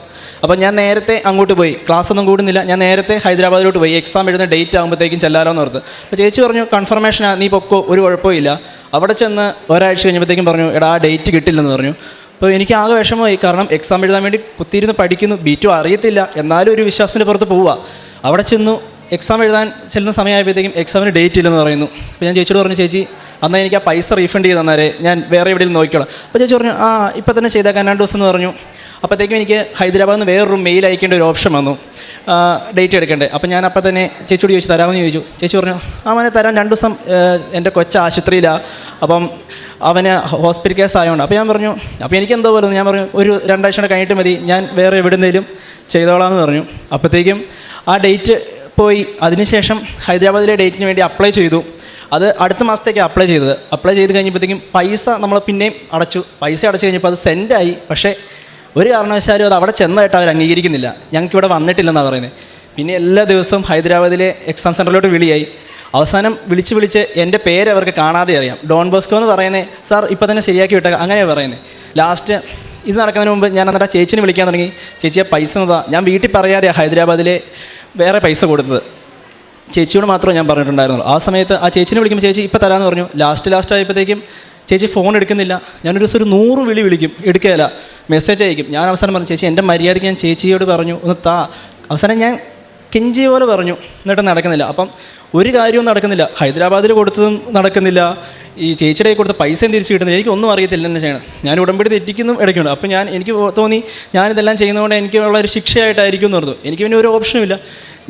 അപ്പം ഞാൻ നേരത്തെ അങ്ങോട്ട് പോയി, ക്ലാസ്സൊന്നും കൂടുന്നില്ല, ഞാൻ നേരത്തെ ഹൈദരാബാദിലോട്ട് പോയി. എക്സാം എഴുതുന്ന ഡേറ്റ് ആകുമ്പോഴത്തേക്കും ചെല്ലാറോന്ന് ഓർത്ത്. അപ്പോൾ ചേച്ചി പറഞ്ഞു, കൺഫർമേഷനാണ്, നീ പൊക്കോ, ഒരു കുഴപ്പമില്ല. അവിടെ ചെന്ന് ഒരാഴ്ച കഴിഞ്ഞപ്പോഴത്തേക്കും പറഞ്ഞു, എടാ ആ ഡേറ്റ് കിട്ടില്ലെന്ന് പറഞ്ഞു. അപ്പോൾ എനിക്ക് ആകെ വിഷമമായി. കാരണം എക്സാം എഴുതാൻ വേണ്ടി കുത്തിയിരുന്ന് പഠിക്കുന്നു, B2 അറിയത്തില്ല, എന്നാലും ഒരു വിശ്വാസത്തിൻ്റെ പുറത്ത് പോവുക. അവിടെ ചെന്നു എക്സാം എഴുതാൻ ചെല്ലുന്ന സമയമായപ്പോഴത്തേക്കും എക്സാമിന് ഡേറ്റ് ഇല്ലെന്ന് പറയുന്നു. അപ്പോൾ ഞാൻ ചേച്ചിയോട് പറഞ്ഞു, ചേച്ചി എന്നാൽ എനിക്ക് ആ പൈസ റീഫണ്ട് ചെയ്ത് തന്നേരെ, ഞാൻ വേറെ എവിടെയെങ്കിലും നോക്കിക്കോളാം. അപ്പോൾ ചേച്ചി പറഞ്ഞു, ഇപ്പം തന്നെ ചെയ്തേക്കാൻ 2 ദിവസം എന്ന് പറഞ്ഞു. അപ്പോഴത്തേക്കും എനിക്ക് ഹൈദരാബാദിൽ നിന്ന് വേറൊരു മെയിൽ അയക്കേണ്ട ഒരു ഓപ്ഷൻ വന്നു. ഡേറ്റ് എടുക്കണ്ടേ. അപ്പം ഞാൻ അപ്പം തന്നെ ചേച്ചിയോട് ചോദിച്ചു തരാമെന്ന് ചോദിച്ചു. ചേച്ചി പറഞ്ഞു അവനെ തരാൻ 2 ദിവസം എൻ്റെ കൊച്ച ആശുപത്രിയിലാണ്, അപ്പം അവന് ഹോസ്പിറ്റൽ കേസ് ആയതുകൊണ്ട്. അപ്പോൾ ഞാൻ പറഞ്ഞു അപ്പോൾ എനിക്ക് എന്തോ പോലെ ഞാൻ പറഞ്ഞു ഒരു 2 ആഴ്ച കഴിഞ്ഞിട്ട് മതി, ഞാൻ വേറെ എവിടെയെങ്കിലും ചെയ്തോളാമെന്ന് പറഞ്ഞു. അപ്പോഴത്തേക്കും ആ ഡേറ്റ് പോയി. അതിനുശേഷം ഹൈദരാബാദിലെ ഡേറ്റിന് വേണ്ടി അപ്ലൈ ചെയ്തു. അത് അടുത്ത മാസത്തേക്ക് അപ്ലൈ ചെയ്തത്. അപ്ലൈ ചെയ്ത് കഴിഞ്ഞപ്പോഴത്തേക്കും പൈസ നമ്മൾ പിന്നെയും അടച്ചു. പൈസ അടച്ചു കഴിഞ്ഞപ്പോൾ അത് സെൻഡായി. പക്ഷേ ഒരു കാരണവശാലും അത് അവിടെ ചെന്നായിട്ട് അവർ അംഗീകരിക്കുന്നില്ല, ഞങ്ങൾക്കിവിടെ വന്നിട്ടില്ലെന്നാണ് പറയുന്നത്. പിന്നെ എല്ലാ ദിവസവും ഹൈദരാബാദിലെ എക്സാം സെൻറ്ററിലോട്ട് വിളിയായി. അവസാനം വിളിച്ച് എൻ്റെ പേര് അവർക്ക് കാണാതെ അറിയാം. ഡോൺ ബോസ്കോ എന്ന് പറയുന്നത് സാർ ഇപ്പോൾ തന്നെ ശരിയാക്കി വിട്ടേക്കാം അങ്ങനെയാണ് പറയുന്നത്. ലാസ്റ്റ് ഇത് നടക്കുന്നതിന് മുമ്പ് ഞാൻ എന്നിട്ട് ആ ചേച്ചിനെ വിളിക്കാൻ തുടങ്ങി. ചേച്ചിയെ പൈസ എന്നതാ ഞാൻ വീട്ടിൽ പറയാതെയാണ് ഹൈദരാബാദിലെ വേറെ പൈസ കൊടുത്തത്. ചേച്ചിയോട് മാത്രമേ ഞാൻ പറഞ്ഞിട്ടുണ്ടായിരുന്നുള്ളൂ. ആ സമയത്ത് ആ ചേച്ചിനെ വിളിക്കുമ്പോൾ ചേച്ചി ഇപ്പോൾ തരാമെന്ന് പറഞ്ഞു. ലാസ്റ്റ് ആയപ്പോഴത്തേക്കും ചേച്ചി ഫോൺ എടുക്കുന്നില്ല. ഞാനൊരു ദിവസം ഒരു 100 വിളി വിളിക്കും, എടുക്കുകയില്ല, മെസ്സേജ് അയക്കും. ഞാൻ അവസാനം പറഞ്ഞു ചേച്ചി എൻ്റെ മര്യാദയ്ക്ക് ഞാൻ ചേച്ചിയോട് പറഞ്ഞു ഒന്ന് താ. അവസാനം ഞാൻ കെഞ്ചി പോലെ പറഞ്ഞു, എന്നിട്ട് നടക്കുന്നില്ല. അപ്പം ഒരു കാര്യവും നടക്കുന്നില്ല. ഹൈദരാബാദിൽ കൊടുത്തതും നടക്കുന്നില്ല, ഈ ചേച്ചിയുടെ കൊടുത്ത പൈസയും തിരിച്ച് കിട്ടുന്നില്ല. എനിക്കൊന്നും അറിയത്തില്ല എന്ന് ചെയ്യണം. ഞാൻ ഉടമ്പടി തെറ്റിക്കുന്നതും ഇടയ്ക്കുണ്ട്. അപ്പം എനിക്ക് തോന്നി ഞാനിതെല്ലാം ചെയ്യുന്നതുകൊണ്ട് എനിക്കുള്ള ഒരു ശിക്ഷയായിട്ടായിരിക്കും എന്ന് പറഞ്ഞു. എനിക്ക് പിന്നെ ഒരു ഓപ്ഷനുമില്ല.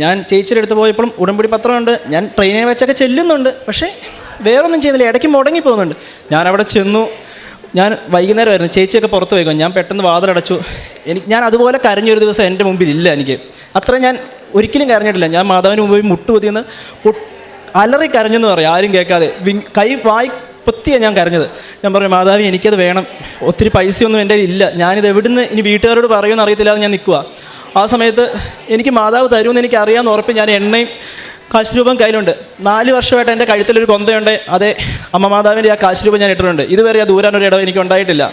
ഞാൻ ചേച്ചിയുടെ അടുത്ത് പോയപ്പോഴും ഉടമ്പടി പത്രമുണ്ട്, ഞാൻ ട്രെയിനിൽ വെച്ചൊക്കെ ചെല്ലുന്നുണ്ട്, പക്ഷേ വേറൊന്നും ചെയ്യുന്നില്ല, ഇടയ്ക്ക് മുടങ്ങി പോകുന്നുണ്ട്. ഞാനവിടെ ചെന്നു. ഞാൻ വൈകുന്നേരമായിരുന്നു, ചേച്ചിയൊക്കെ പുറത്ത് പോയിക്കോ. ഞാൻ പെട്ടെന്ന് വാതിലടച്ചു. ഞാൻ അതുപോലെ കരഞ്ഞൊരു ദിവസം എൻ്റെ മുമ്പിൽ ഇല്ല. എനിക്ക് അത്രയും ഞാൻ ഒരിക്കലും കരഞ്ഞിട്ടില്ല. ഞാൻ മാതാവിന് മുമ്പിൽ മുട്ടുപൊത്തിയെന്ന് അലറി കരഞ്ഞെന്ന് പറയും, ആരും കേൾക്കാതെ. വായി പൊത്തിയാണ് ഞാൻ കരഞ്ഞത്. ഞാൻ പറഞ്ഞു മാതാവി എനിക്കത് വേണം, ഒത്തിരി പൈസയൊന്നും എൻ്റെ ഇല്ല, ഞാനിത് എവിടുന്ന് ഇനി വീട്ടുകാരോട് പറയുമെന്ന് അറിയത്തില്ലാതെ ഞാൻ നിൽക്കുക. ആ സമയത്ത് എനിക്ക് മാതാവ് തരുമെന്ന് എനിക്ക് അറിയാമെന്ന് ഉറപ്പ്. ഞാൻ എണ്ണയും കാശ് രൂപം കയ്യിലുണ്ട്. 4 വർഷമായിട്ട് എൻ്റെ കഴുത്തിലൊരു കൊന്തയുണ്ട്. അതേ അമ്മ മാതാവിൻ്റെ ആ കാശ് രൂപം ഞാൻ ഇട്ടിട്ടുണ്ട്. ഇതുവരെ ആ ദൂരാനൊരു ഇടം എനിക്ക് ഉണ്ടായിട്ടില്ല.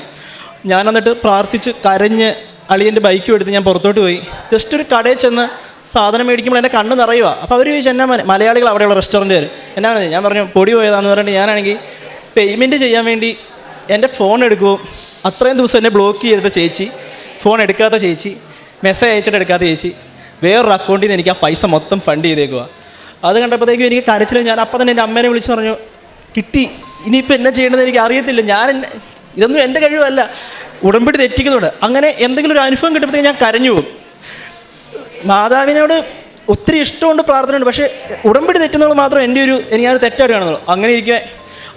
ഞാൻ എന്നിട്ട് പ്രാർത്ഥിച്ച് കരഞ്ഞ് അളിയൻ്റെ ബൈക്കും എടുത്ത് ഞാൻ പുറത്തോട്ട് പോയി. ജസ്റ്റ് ഒരു കടയിൽ ചെന്ന് സാധനം മേടിക്കുമ്പോൾ എൻ്റെ കണ്ണ് നിറയുക. അപ്പോൾ അവർ ചോദിച്ചു എന്നാ മലയാളികൾ അവിടെയുള്ള റെസ്റ്റോറൻറ്റുകാർ എന്നാ. ഞാൻ പറഞ്ഞു പൊടി പോയതാന്ന് പറഞ്ഞിട്ട് ഞാനാണെങ്കിൽ പേയ്മെൻറ്റ് ചെയ്യാൻ വേണ്ടി എൻ്റെ ഫോൺ എടുക്കുമോ. അത്രയും ദിവസം എന്നെ ബ്ലോക്ക് ചെയ്തിട്ട് ചേച്ചി, ഫോൺ എടുക്കാത്ത ചേച്ചി, മെസ്സേജ് അയച്ചിട്ട് എടുക്കാത്ത ചേച്ചി, വേറൊരു അക്കൗണ്ടിൽ നിന്ന് എനിക്ക് ആ പൈസ മൊത്തം ഫണ്ട് ചെയ്തേക്കുക. അത് കണ്ടപ്പോഴത്തേക്കും എനിക്ക് കരച്ചിൽ. ഞാൻ അപ്പം തന്നെ എൻ്റെ അമ്മേനെ വിളിച്ച് പറഞ്ഞു കിട്ടി, ഇനിയിപ്പോൾ എന്നാ ചെയ്യേണ്ടത് എനിക്ക് അറിയത്തില്ല, ഇതൊന്നും എൻ്റെ കഴിവല്ല, ഉടമ്പടി തെറ്റിക്കുന്നുണ്ട്. അങ്ങനെ എന്തെങ്കിലും ഒരു അനുഭവം കിട്ടുമ്പോഴത്തേക്കും ഞാൻ കരഞ്ഞു പോകും. മാതാവിനോട് ഒത്തിരി ഇഷ്ടമുണ്ട്, പ്രാർത്ഥനയുണ്ട്, പക്ഷേ ഉടമ്പടി തെറ്റുന്നത് മാത്രം എനിക്കത് തെറ്റായിട്ട് കാണുന്നുള്ളൂ. അങ്ങനെ ഇരിക്കുക.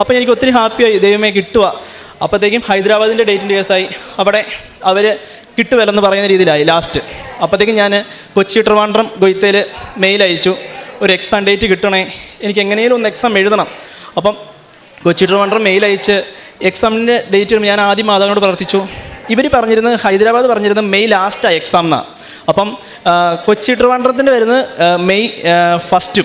അപ്പോൾ എനിക്ക് ഒത്തിരി ഹാപ്പിയായി, ദൈവമേ കിട്ടുക. അപ്പോഴത്തേക്കും ഹൈദരാബാദിൻ്റെ ഡേറ്റിൻ്റെ കേസായി. അവിടെ അവർ കിട്ടുമല്ലെന്ന് പറയുന്ന രീതിയിലായി ലാസ്റ്റ്. അപ്പോഴത്തേക്കും ഞാൻ കൊച്ചി ട്രിവാൻഡ്രം ഗൊയ്ത്തയിൽ മെയിൽ അയച്ചു, ഒരു എക്സാം ഡേറ്റ് കിട്ടണേ, എനിക്ക് എങ്ങനെയും ഒന്ന് എക്സാം എഴുതണം. അപ്പം കൊച്ചി ട്രിവാൻഡ്രം മെയിൽ അയച്ച് എക്സാമിൻ്റെ ഡേറ്റ് ഞാൻ ആദ്യം മാതാവിനോട് പ്രാർത്ഥിച്ചു. ഇവർ പറഞ്ഞിരുന്നത് ഹൈദരാബാദ് പറഞ്ഞിരുന്നത് മെയ് ലാസ്റ്റാണ് എക്സാം എന്നാണ്. അപ്പം കൊച്ചി ട്രിവാൻഡ്രത്തിൻ്റെ വരുന്നത് മെയ് 1.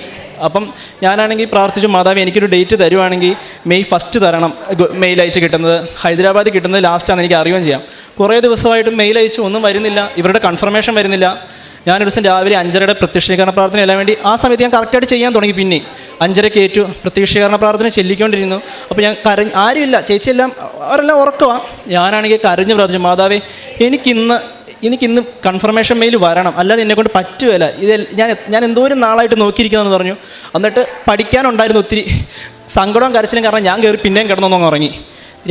അപ്പം ഞാനാണെങ്കിൽ പ്രാർത്ഥിച്ചു മാതാവ് എനിക്കൊരു ഡേറ്റ് തരുവാണെങ്കിൽ മെയ് 1 തരണം. മെയിൽ അയച്ച് കിട്ടുന്നത് ഹൈദരാബാദിൽ കിട്ടുന്നത് ലാസ്റ്റാണെന്ന് എനിക്ക് അറിയുകയും ചെയ്യാം. കുറേ ദിവസമായിട്ട് മെയിൽ അയച്ചു, ഒന്നും വരുന്നില്ല, ഇവരുടെ കൺഫർമേഷൻ വരുന്നില്ല. ഞാനൊരു ദിവസം രാവിലെ 5:30 പ്രത്യക്ഷീകരണ പ്രാർത്ഥന എല്ലാം വേണ്ടി ആ സമയത്ത് ഞാൻ കറക്റ്റായിട്ട് ചെയ്യാൻ തുടങ്ങി. പിന്നെ 5:30 ഏറ്റു പ്രത്യക്ഷീകരണ പ്രാർത്ഥന ചെല്ലിക്കൊണ്ടിരുന്നു. അപ്പോൾ ഞാൻ ആരുമില്ല, ചേച്ചിയെല്ലാം അവരെല്ലാം ഉറക്കമാണ്. ഞാനാണെങ്കിൽ കരഞ്ഞു പ്രാർത്ഥിച്ചു മാതാവേ എനിക്കിന്ന് കൺഫർമേഷൻ മെയിൽ വരണം, അല്ലാതെ എന്നെക്കൊണ്ട് പറ്റുകയില്ല, ഞാൻ എന്തോരം നാളായിട്ട് നോക്കിയിരിക്കുന്നതെന്ന് പറഞ്ഞു. എന്നിട്ട് പഠിക്കാനുണ്ടായിരുന്നു ഒത്തിരി സങ്കടവും കരച്ചിലും, കാരണം ഞാൻ കയറി പിന്നെയും കിടന്നൊന്നും ഉറങ്ങി.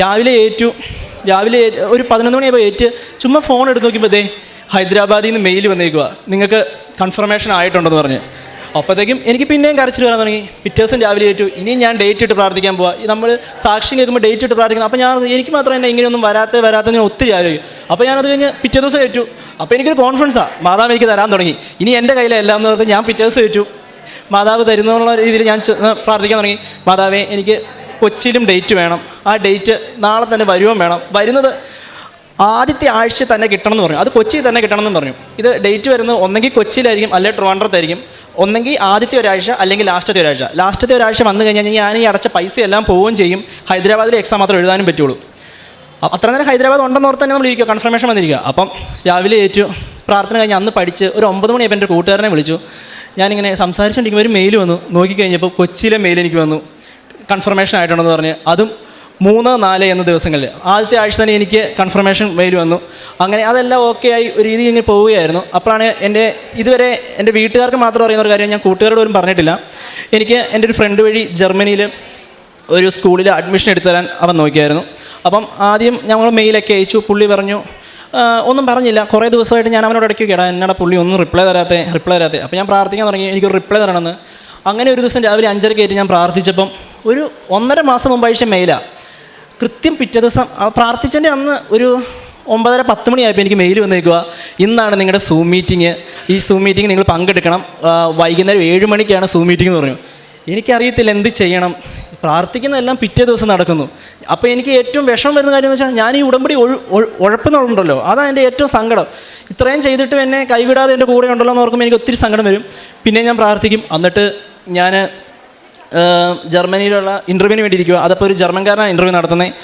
രാവിലെ ഒരു 11 മണിയായപ്പോൾ ഏറ്റ് ചുമ്മാ ഫോൺ എടുത്ത് നോക്കിയപ്പോൾ ഹൈദരാബാദിൽ നിന്ന് മെയിൽ വന്നേക്കുക, നിങ്ങൾക്ക് കൺഫർമേഷൻ ആയിട്ടുണ്ടെന്ന് പറഞ്ഞ്. അപ്പോഴത്തേക്കും എനിക്ക് പിന്നെയും കരച്ചിൽ വരാൻ തുടങ്ങി. പിറ്റേ ദിവസം രാവിലെ ഏറ്റു ഇനിയും ഞാൻ ഡേറ്റ് ഇട്ട് പ്രാർത്ഥിക്കാൻ പോവാം. നമ്മൾ സാക്ഷ്യം കേൾക്കുമ്പോൾ ഡേറ്റ് ഇട്ട് പ്രാർത്ഥിക്കണം. അപ്പോൾ എനിക്ക് മാത്രം തന്നെ ഇങ്ങനെയൊന്നും വരാത്ത ഞാൻ ഒത്തിരി ആലോചിക്കും. അപ്പോൾ ഞാനത് കഴിഞ്ഞ് പിറ്റേ ദിവസം ഏറ്റു. അപ്പോൾ എനിക്കൊരു കോൺഫിഡൻസാണ്, മാതാവ് എനിക്ക് തരാൻ തുടങ്ങി, ഇനി എൻ്റെ കയ്യിലെല്ലാം എന്ന് പറഞ്ഞ് ഞാൻ പിറ്റേ ദിവസം ഏറ്റു. മാതാവ് തരുന്നുള്ള രീതിയിൽ ഞാൻ പ്രാർത്ഥിക്കാൻ തുടങ്ങി. മാതാവേ എനിക്ക് കൊച്ചിയിലും ഡേറ്റ് വേണം, ആ ഡേറ്റ് നാളെ തന്നെ വരുവാൻ വേണം, വരുന്നത് ആദ്യത്തെ ആഴ്ച തന്നെ കിട്ടണം എന്ന് പറഞ്ഞു. അത് കൊച്ചിയിൽ തന്നെ കിട്ടണമെന്ന് പറഞ്ഞു. ഇത് ഡേറ്റ് വരുന്നത് ഒന്നെങ്കിൽ കൊച്ചിയിലായിരിക്കും അല്ലെങ്കിൽ ട്രിവാൻഡ്രത്തായിരിക്കും. ഒന്നെങ്കിൽ ആദ്യത്തെ ഒരാഴ്ച അല്ലെങ്കിൽ ലാസ്റ്റത്തെ ഒരാഴ്ച വന്നു കഴിഞ്ഞാൽ ഞാൻ ഈ അടച്ച പൈസ എല്ലാം പോവുകയും ചെയ്യും. ഹൈദരാബാദിലെ എക്സാം മാത്രം എഴുതാനും പറ്റുള്ളൂ. അത്ര നേരം ഹൈദരാബാദ് ഉണ്ടെന്ന് ഓർത്ത് തന്നെ നമ്മൾ ഇരിക്കുക, കൺഫർമേഷൻ വന്നിരിക്കുക. അപ്പം രാവിലെ ഏറ്റു പ്രാർത്ഥന കഴിഞ്ഞ് അന്ന് പഠിച്ച് ഒരു 9 മണിയായപ്പോൾ എൻ്റെ കൂട്ടുകാരനെ വിളിച്ചു. ഞാനിങ്ങനെ സംസാരിച്ചുകൊണ്ടിരിക്കുമ്പോൾ ഒരു മെയിൽ വന്നു. നോക്കിക്കഴിഞ്ഞപ്പോൾ കൊച്ചിയിലെ മെയിൽ എനിക്ക് വന്നു, കൺഫർമേഷൻ ആയിട്ടുണ്ടെന്ന് പറഞ്ഞ്. അതും 3, 4 എന്ന ദിവസങ്ങളിൽ ആദ്യത്തെ ആഴ്ച തന്നെ എനിക്ക് കൺഫർമേഷൻ മെയിൽ വന്നു. അങ്ങനെ അതെല്ലാം ഓക്കെ ആയി ഒരു രീതിയിൽ ഇങ്ങനെ പോവുകയായിരുന്നു. അപ്പോഴാണ് ഇതുവരെ എൻ്റെ വീട്ടുകാർക്ക് മാത്രം അറിയുന്ന ഒരു കാര്യം ഞാൻ കൂട്ടുകാരോട് പോലും പറഞ്ഞിട്ടില്ല. എനിക്ക് എൻ്റെ ഒരു ഫ്രണ്ട് വഴി ജർമ്മനിയിൽ ഒരു സ്കൂളിൽ അഡ്മിഷൻ എടുത്തു തരാൻ അവൻ നോക്കിയായിരുന്നു. അപ്പം ആദ്യം ഞങ്ങൾ മെയിലൊക്കെ അയച്ചു. പുള്ളി പറഞ്ഞു ഒന്നും പറഞ്ഞില്ല. കുറേ ദിവസമായിട്ട് ഞാൻ അവനോട് ഇടയ്ക്ക് കേടാ എന്നോട് പുള്ളി ഒന്നും റിപ്ലൈ തരാത്തേ. അപ്പോൾ ഞാൻ പ്രാർത്ഥിക്കാൻ തുടങ്ങി, എനിക്കൊരു റിപ്ലൈ തരണമെന്ന്. അങ്ങനെ ഒരു ദിവസം രാവിലെ 5:30 ഞാൻ പ്രാർത്ഥിച്ചപ്പം ഒരു 1.5 മാസം മുമ്പ് അയച്ച മെയിലാണ്. കൃത്യം പിറ്റേ ദിവസം പ്രാർത്ഥിച്ചതിൻ്റെ അന്ന് ഒരു 9:30-10 മണിയായപ്പോൾ എനിക്ക് മെയിൽ വന്നേക്കുക, ഇന്നാണ് നിങ്ങളുടെ സൂം മീറ്റിംഗ്, ഈ സൂം മീറ്റിംഗ് നിങ്ങൾ പങ്കെടുക്കണം, വൈകുന്നേരം 7 മണിക്കാണ് സൂം മീറ്റിംഗ് എന്ന് പറഞ്ഞു. എനിക്കറിയത്തില്ല എന്ത് ചെയ്യണം. പ്രാർത്ഥിക്കുന്നതെല്ലാം പിറ്റേ ദിവസം നടക്കുന്നു. അപ്പോൾ എനിക്ക് ഏറ്റവും വിഷമം വരുന്ന കാര്യം എന്ന് വെച്ചാൽ ഞാൻ ഈ ഉടമ്പടി ഉഴപ്പുന്നുണ്ടല്ലോ, അതാണ് എൻ്റെ ഏറ്റവും സങ്കടം. ഇത്രയും ചെയ്തിട്ടും എന്നെ കൈവിടാതെ എൻ്റെ കൂടെ ഉണ്ടല്ലോ എന്ന് ഓർക്കുമ്പോൾ എനിക്ക് ഒത്തിരി സങ്കടം വരും. പിന്നെ ഞാൻ പ്രാർത്ഥിക്കും. എന്നിട്ട് ഞാൻ ജർമ്മനിയിലുള്ള ഇൻ്റർവ്യൂവിന് വേണ്ടി ഇരിക്കുക. അതപ്പോൾ ഒരു ജർമ്മൻകാരനാണ് ഇൻ്റർവ്യൂ നടത്തുന്നത്.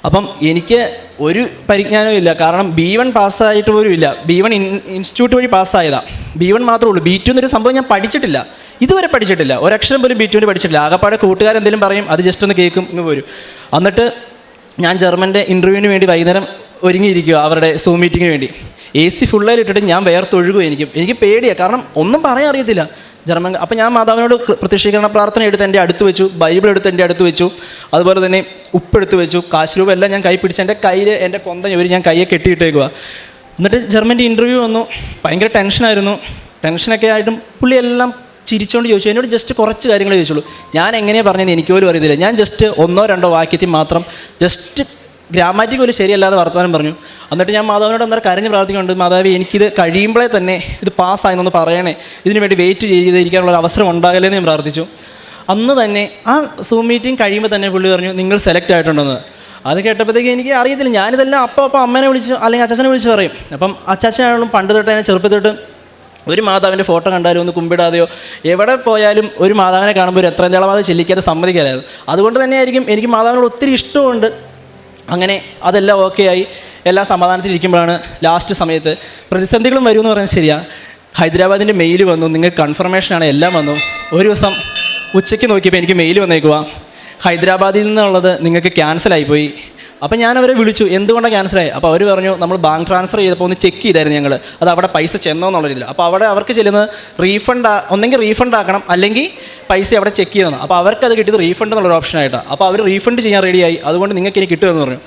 അപ്പം എനിക്ക് ഒരു പരിജ്ഞാനവും ഇല്ല, കാരണം B1 പാസ്സായിട്ട് പോലും ഇല്ല. B1 ഇൻസ്റ്റിറ്റ്യൂട്ട് വഴി പാസ്സായതാണ്. B1 മാത്രമേ ഉള്ളൂ. B2 എന്നൊരു സംഭവം ഞാൻ പഠിച്ചിട്ടില്ല, ഇതുവരെ പഠിച്ചിട്ടില്ല. ഒരക്ഷരം പോലും B2 പഠിച്ചിട്ടില്ല. ആകപ്പാടെ കൂട്ടുകാരെന്തെങ്കിലും പറയും, അത് ജസ്റ്റ് ഒന്ന് കേൾക്കും എന്ന് പോരും. എന്നിട്ട് ഞാൻ ജർമ്മൻ്റെ ഇൻ്റർവ്യൂവിന് വേണ്ടി വൈകുന്നേരം ഒരുങ്ങിയിരിക്കുക, അവരുടെ സൂം മീറ്റിങ്ങിന് വേണ്ടി. AC ഫുള്ളായിട്ടിട്ട് ഞാൻ വേർത്തൊഴുകും. എനിക്ക് പേടിയാണ്, കാരണം ഒന്നും പറയാൻ അറിയത്തില്ല ജർമ്മൻ. അപ്പോൾ ഞാൻ മാതാവിനോട് പ്രത്യക്ഷീകരണ പ്രാർത്ഥന എടുത്ത് എൻ്റെ അടുത്ത് വെച്ചു, ബൈബിൾ എടുത്ത് എൻ്റെ അടുത്ത് വെച്ചു, അതുപോലെ തന്നെ ഉപ്പെടുത്ത് വെച്ചു, കാശ് രൂപ എല്ലാം ഞാൻ കൈ പിടിച്ച് എൻ്റെ കയ്യിൽ എൻ്റെ കൊന്ത ഞാൻ കയ്യെ കെട്ടിയിട്ടേക്കുക. എന്നിട്ട് ജർമ്മൻ്റെ ഇൻ്റർവ്യൂ വന്നു. ഭയങ്കര ടെൻഷനായിരുന്നു. ടെൻഷനൊക്കെ ആയിട്ടും പുള്ളി എല്ലാം ചിരിച്ചുകൊണ്ട് ചോദിച്ചു. എന്നോട് ജസ്റ്റ് കുറച്ച് കാര്യങ്ങൾ ചോദിച്ചുള്ളൂ. ഞാൻ എങ്ങനെയാണ് പറഞ്ഞത് എനിക്ക് പോലും അറിയത്തില്ല. ഞാൻ ജസ്റ്റ് 1-2 വാക്യത്തിൽ മാത്രം ജസ്റ്റ് ഗ്രാമാറ്റിക് പോലും ശരിയല്ലാതെ വർത്തമാനം പറഞ്ഞു. എന്നിട്ട് ഞാൻ മാതാവിനോട് അന്നേരം കരഞ്ഞ് പ്രാർത്ഥിക്കുന്നുണ്ട്, മാതാവി എനിക്കിത് കഴിയുമ്പോഴേ തന്നെ ഇത് പാസ്സായെന്നൊന്ന് പറയണേ, ഇതിനു വേണ്ടി വെയിറ്റ് ചെയ്തിരിക്കാനുള്ളൊരു അവസരം ഉണ്ടാകല്ലേ എന്ന് ഞാൻ പ്രാർത്ഥിച്ചു. അന്ന് തന്നെ ആ സൂം മീറ്റിംഗ് കഴിയുമ്പോൾ തന്നെ പുള്ളി പറഞ്ഞു നിങ്ങൾ സെലക്ട് ആയിട്ടുണ്ടെന്ന്. അത് കേട്ടപ്പോഴത്തേക്ക് എനിക്ക് അറിയത്തില്ല. ഞാനിതെല്ലാം അപ്പോൾ അമ്മേനെ വിളിച്ച് അല്ലെങ്കിൽ അച്ചാച്ചനെ വിളിച്ച് പറയും. അപ്പം അച്ചാച്ചനാണെങ്കിലും പണ്ട് തൊട്ട് ഞാൻ ചെറുപ്പത്തൊട്ട് ഒരു മാതാവിൻ്റെ ഫോട്ടോ കണ്ടാലും ഒന്ന് കുമ്പിടാതെയോ എവിടെ പോയാലും ഒരു മാതാവിനെ കാണുമ്പോൾ ഒരു എത്രയും ചളമാതെ ചെല്ലിക്കാതെ സമ്മതിക്കാതായിരുന്നു. അതുകൊണ്ട് തന്നെയായിരിക്കും എനിക്ക് മാതാവിനോട് ഒത്തിരി ഇഷ്ടമുണ്ട്. അങ്ങനെ അതെല്ലാം ഓക്കെ ആയി, എല്ലാ സമാധാനത്തിലിരിക്കുമ്പോഴാണ് ലാസ്റ്റ് സമയത്ത് പ്രതിസന്ധികളും വരുമെന്ന് പറയുന്നത് ശരിയാണ്. ഹൈദരാബാദിൻ്റെ മെയിൽ വന്നു, നിങ്ങൾക്ക് കൺഫർമേഷനാണ്, എല്ലാം വന്നു. ഒരു ദിവസം ഉച്ചയ്ക്ക് നോക്കിയപ്പോൾ എനിക്ക് മെയിൽ വന്നേക്കുക, ഹൈദരാബാദിൽ നിന്നുള്ളത് നിങ്ങൾക്ക് ക്യാൻസലായിപ്പോയി. അപ്പം ഞാൻ അവരെ വിളിച്ചു, എന്തുകൊണ്ടാണ് ക്യാൻസലായി? അപ്പോൾ അവർ പറഞ്ഞു നമ്മൾ ബാങ്ക് ട്രാൻസ്ഫർ ചെയ്തപ്പോൾ ഒന്ന് ചെക്ക് ചെയ്തായിരുന്നു ഞങ്ങൾ, അത് അവിടെ പൈസ ചെന്നോ എന്നുള്ള രീതിയിൽ. അപ്പോൾ അവിടെ അവർക്ക് ചെല്ലുന്നത് ഒന്നെങ്കിൽ റീഫണ്ട് ആക്കണം, അല്ലെങ്കിൽ പൈസ അവിടെ ചെക്ക് ചെയ്യണം. അപ്പോൾ അവർക്കത് കിട്ടിയത് റീഫണ്ട് എന്നുള്ളൊരു ഓപ്ഷനായിട്ടാണ്. അപ്പോൾ അവർ റീഫണ്ട് ചെയ്യാൻ റെഡിയായി, അതുകൊണ്ട് നിങ്ങൾക്ക് ഇനി കിട്ടുമെന്ന് പറഞ്ഞു.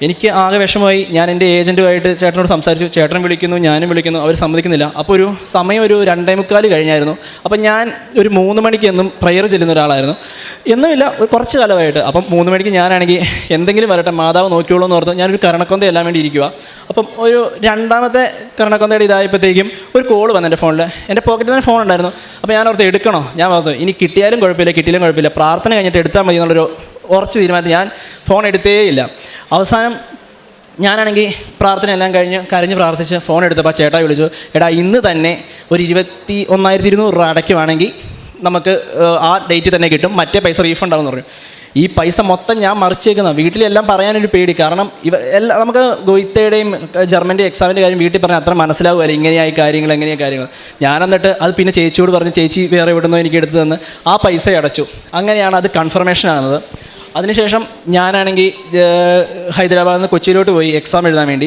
എനിക്ക് ആകെ വിഷമമായി. ഞാൻ എൻ്റെ ഏജൻറ്റുമായിട്ട് ചേട്ടനോട് സംസാരിച്ചു. ചേട്ടൻ വിളിക്കുന്നു, ഞാനും വിളിക്കുന്നു, അവർ സമ്മതിക്കുന്നില്ല. അപ്പോൾ ഒരു സമയം ഒരു 2:45 കഴിഞ്ഞായിരുന്നു. അപ്പം ഞാൻ ഒരു 3 മണിക്ക് എന്നും പ്രയർ ചെല്ലുന്ന ഒരാളായിരുന്നു, എന്നുമില്ല കുറച്ച് കാലമായിട്ട്. അപ്പം 3 മണിക്ക് ഞാനാണെങ്കിൽ എന്തെങ്കിലും വരട്ടെ മാതാവ് നോക്കിയോളൂ എന്ന് ഓർത്ത് ഞാനൊരു കരണക്കൊന്ത എല്ലാം വേണ്ടി ഇരിക്കുക. അപ്പം ഒരു 2ാമത്തെ കരണക്കൊന്തയുടെ ഇതായപ്പോഴത്തേക്കും ഒരു കോൾ വന്നു എൻ്റെ ഫോണിൽ. എൻ്റെ പോക്കറ്റിൽ തന്നെ ഫോൺ ഉണ്ടായിരുന്നു. അപ്പോൾ ഞാൻ ഓർത്ത് എടുക്കണോ? ഞാൻ ഓർത്തു ഇനി കിട്ടിയാലും കുഴപ്പമില്ല, കിട്ടിയാലും കുഴപ്പമില്ല, പ്രാർത്ഥന കഴിഞ്ഞിട്ട് എടുത്താൽ മതി എന്നുള്ളൊരു ഉറച്ച് തീരുമാനത്തിൽ ഞാൻ ഫോൺ എടുത്തേയില്ല. അവസാനം ഞാനാണെങ്കിൽ പ്രാർത്ഥന എല്ലാം കഴിഞ്ഞ് കരഞ്ഞ് പ്രാർത്ഥിച്ച് ഫോൺ എടുത്തപ്പോൾ ചേട്ടാ വിളിച്ചു, എടാ ഇന്ന് തന്നെ ഒരു 21,200 രൂപ അടയ്ക്കുവാണെങ്കിൽ നമുക്ക് ആ ഡേറ്റ് തന്നെ കിട്ടും, മറ്റേ പൈസ റീഫണ്ട് ആവുമെന്ന് പറഞ്ഞു. ഈ പൈസ മൊത്തം ഞാൻ മറിച്ചേക്കുന്ന. വീട്ടിലെല്ലാം പറയാനൊരു പേടി, കാരണം നമുക്ക് ഗോയിത്തയുടെയും ജർമ്മൻ്റെ എക്സാമിൻ്റെ കാര്യം വീട്ടിൽ പറഞ്ഞാൽ അത്ര മനസ്സിലാവുമല്ലോ, ഇങ്ങനെയായി കാര്യങ്ങൾ എങ്ങനെയായി കാര്യങ്ങൾ. ഞാൻ എന്നിട്ട് അത് പിന്നെ ചേച്ചിയോട് പറഞ്ഞ് ചേച്ചി വേറെ എവിടുന്നോ എനിക്ക് എടുത്തു തന്ന് ആ പൈസ അടച്ചു. അങ്ങനെയാണ് അത് കൺഫർമേഷൻ ആകുന്നത്. അതിനുശേഷം ഞാനാണെങ്കിൽ ഹൈദരാബാദിൽ നിന്ന് കൊച്ചിയിലോട്ട് പോയി എക്സാം എഴുതാൻ വേണ്ടി.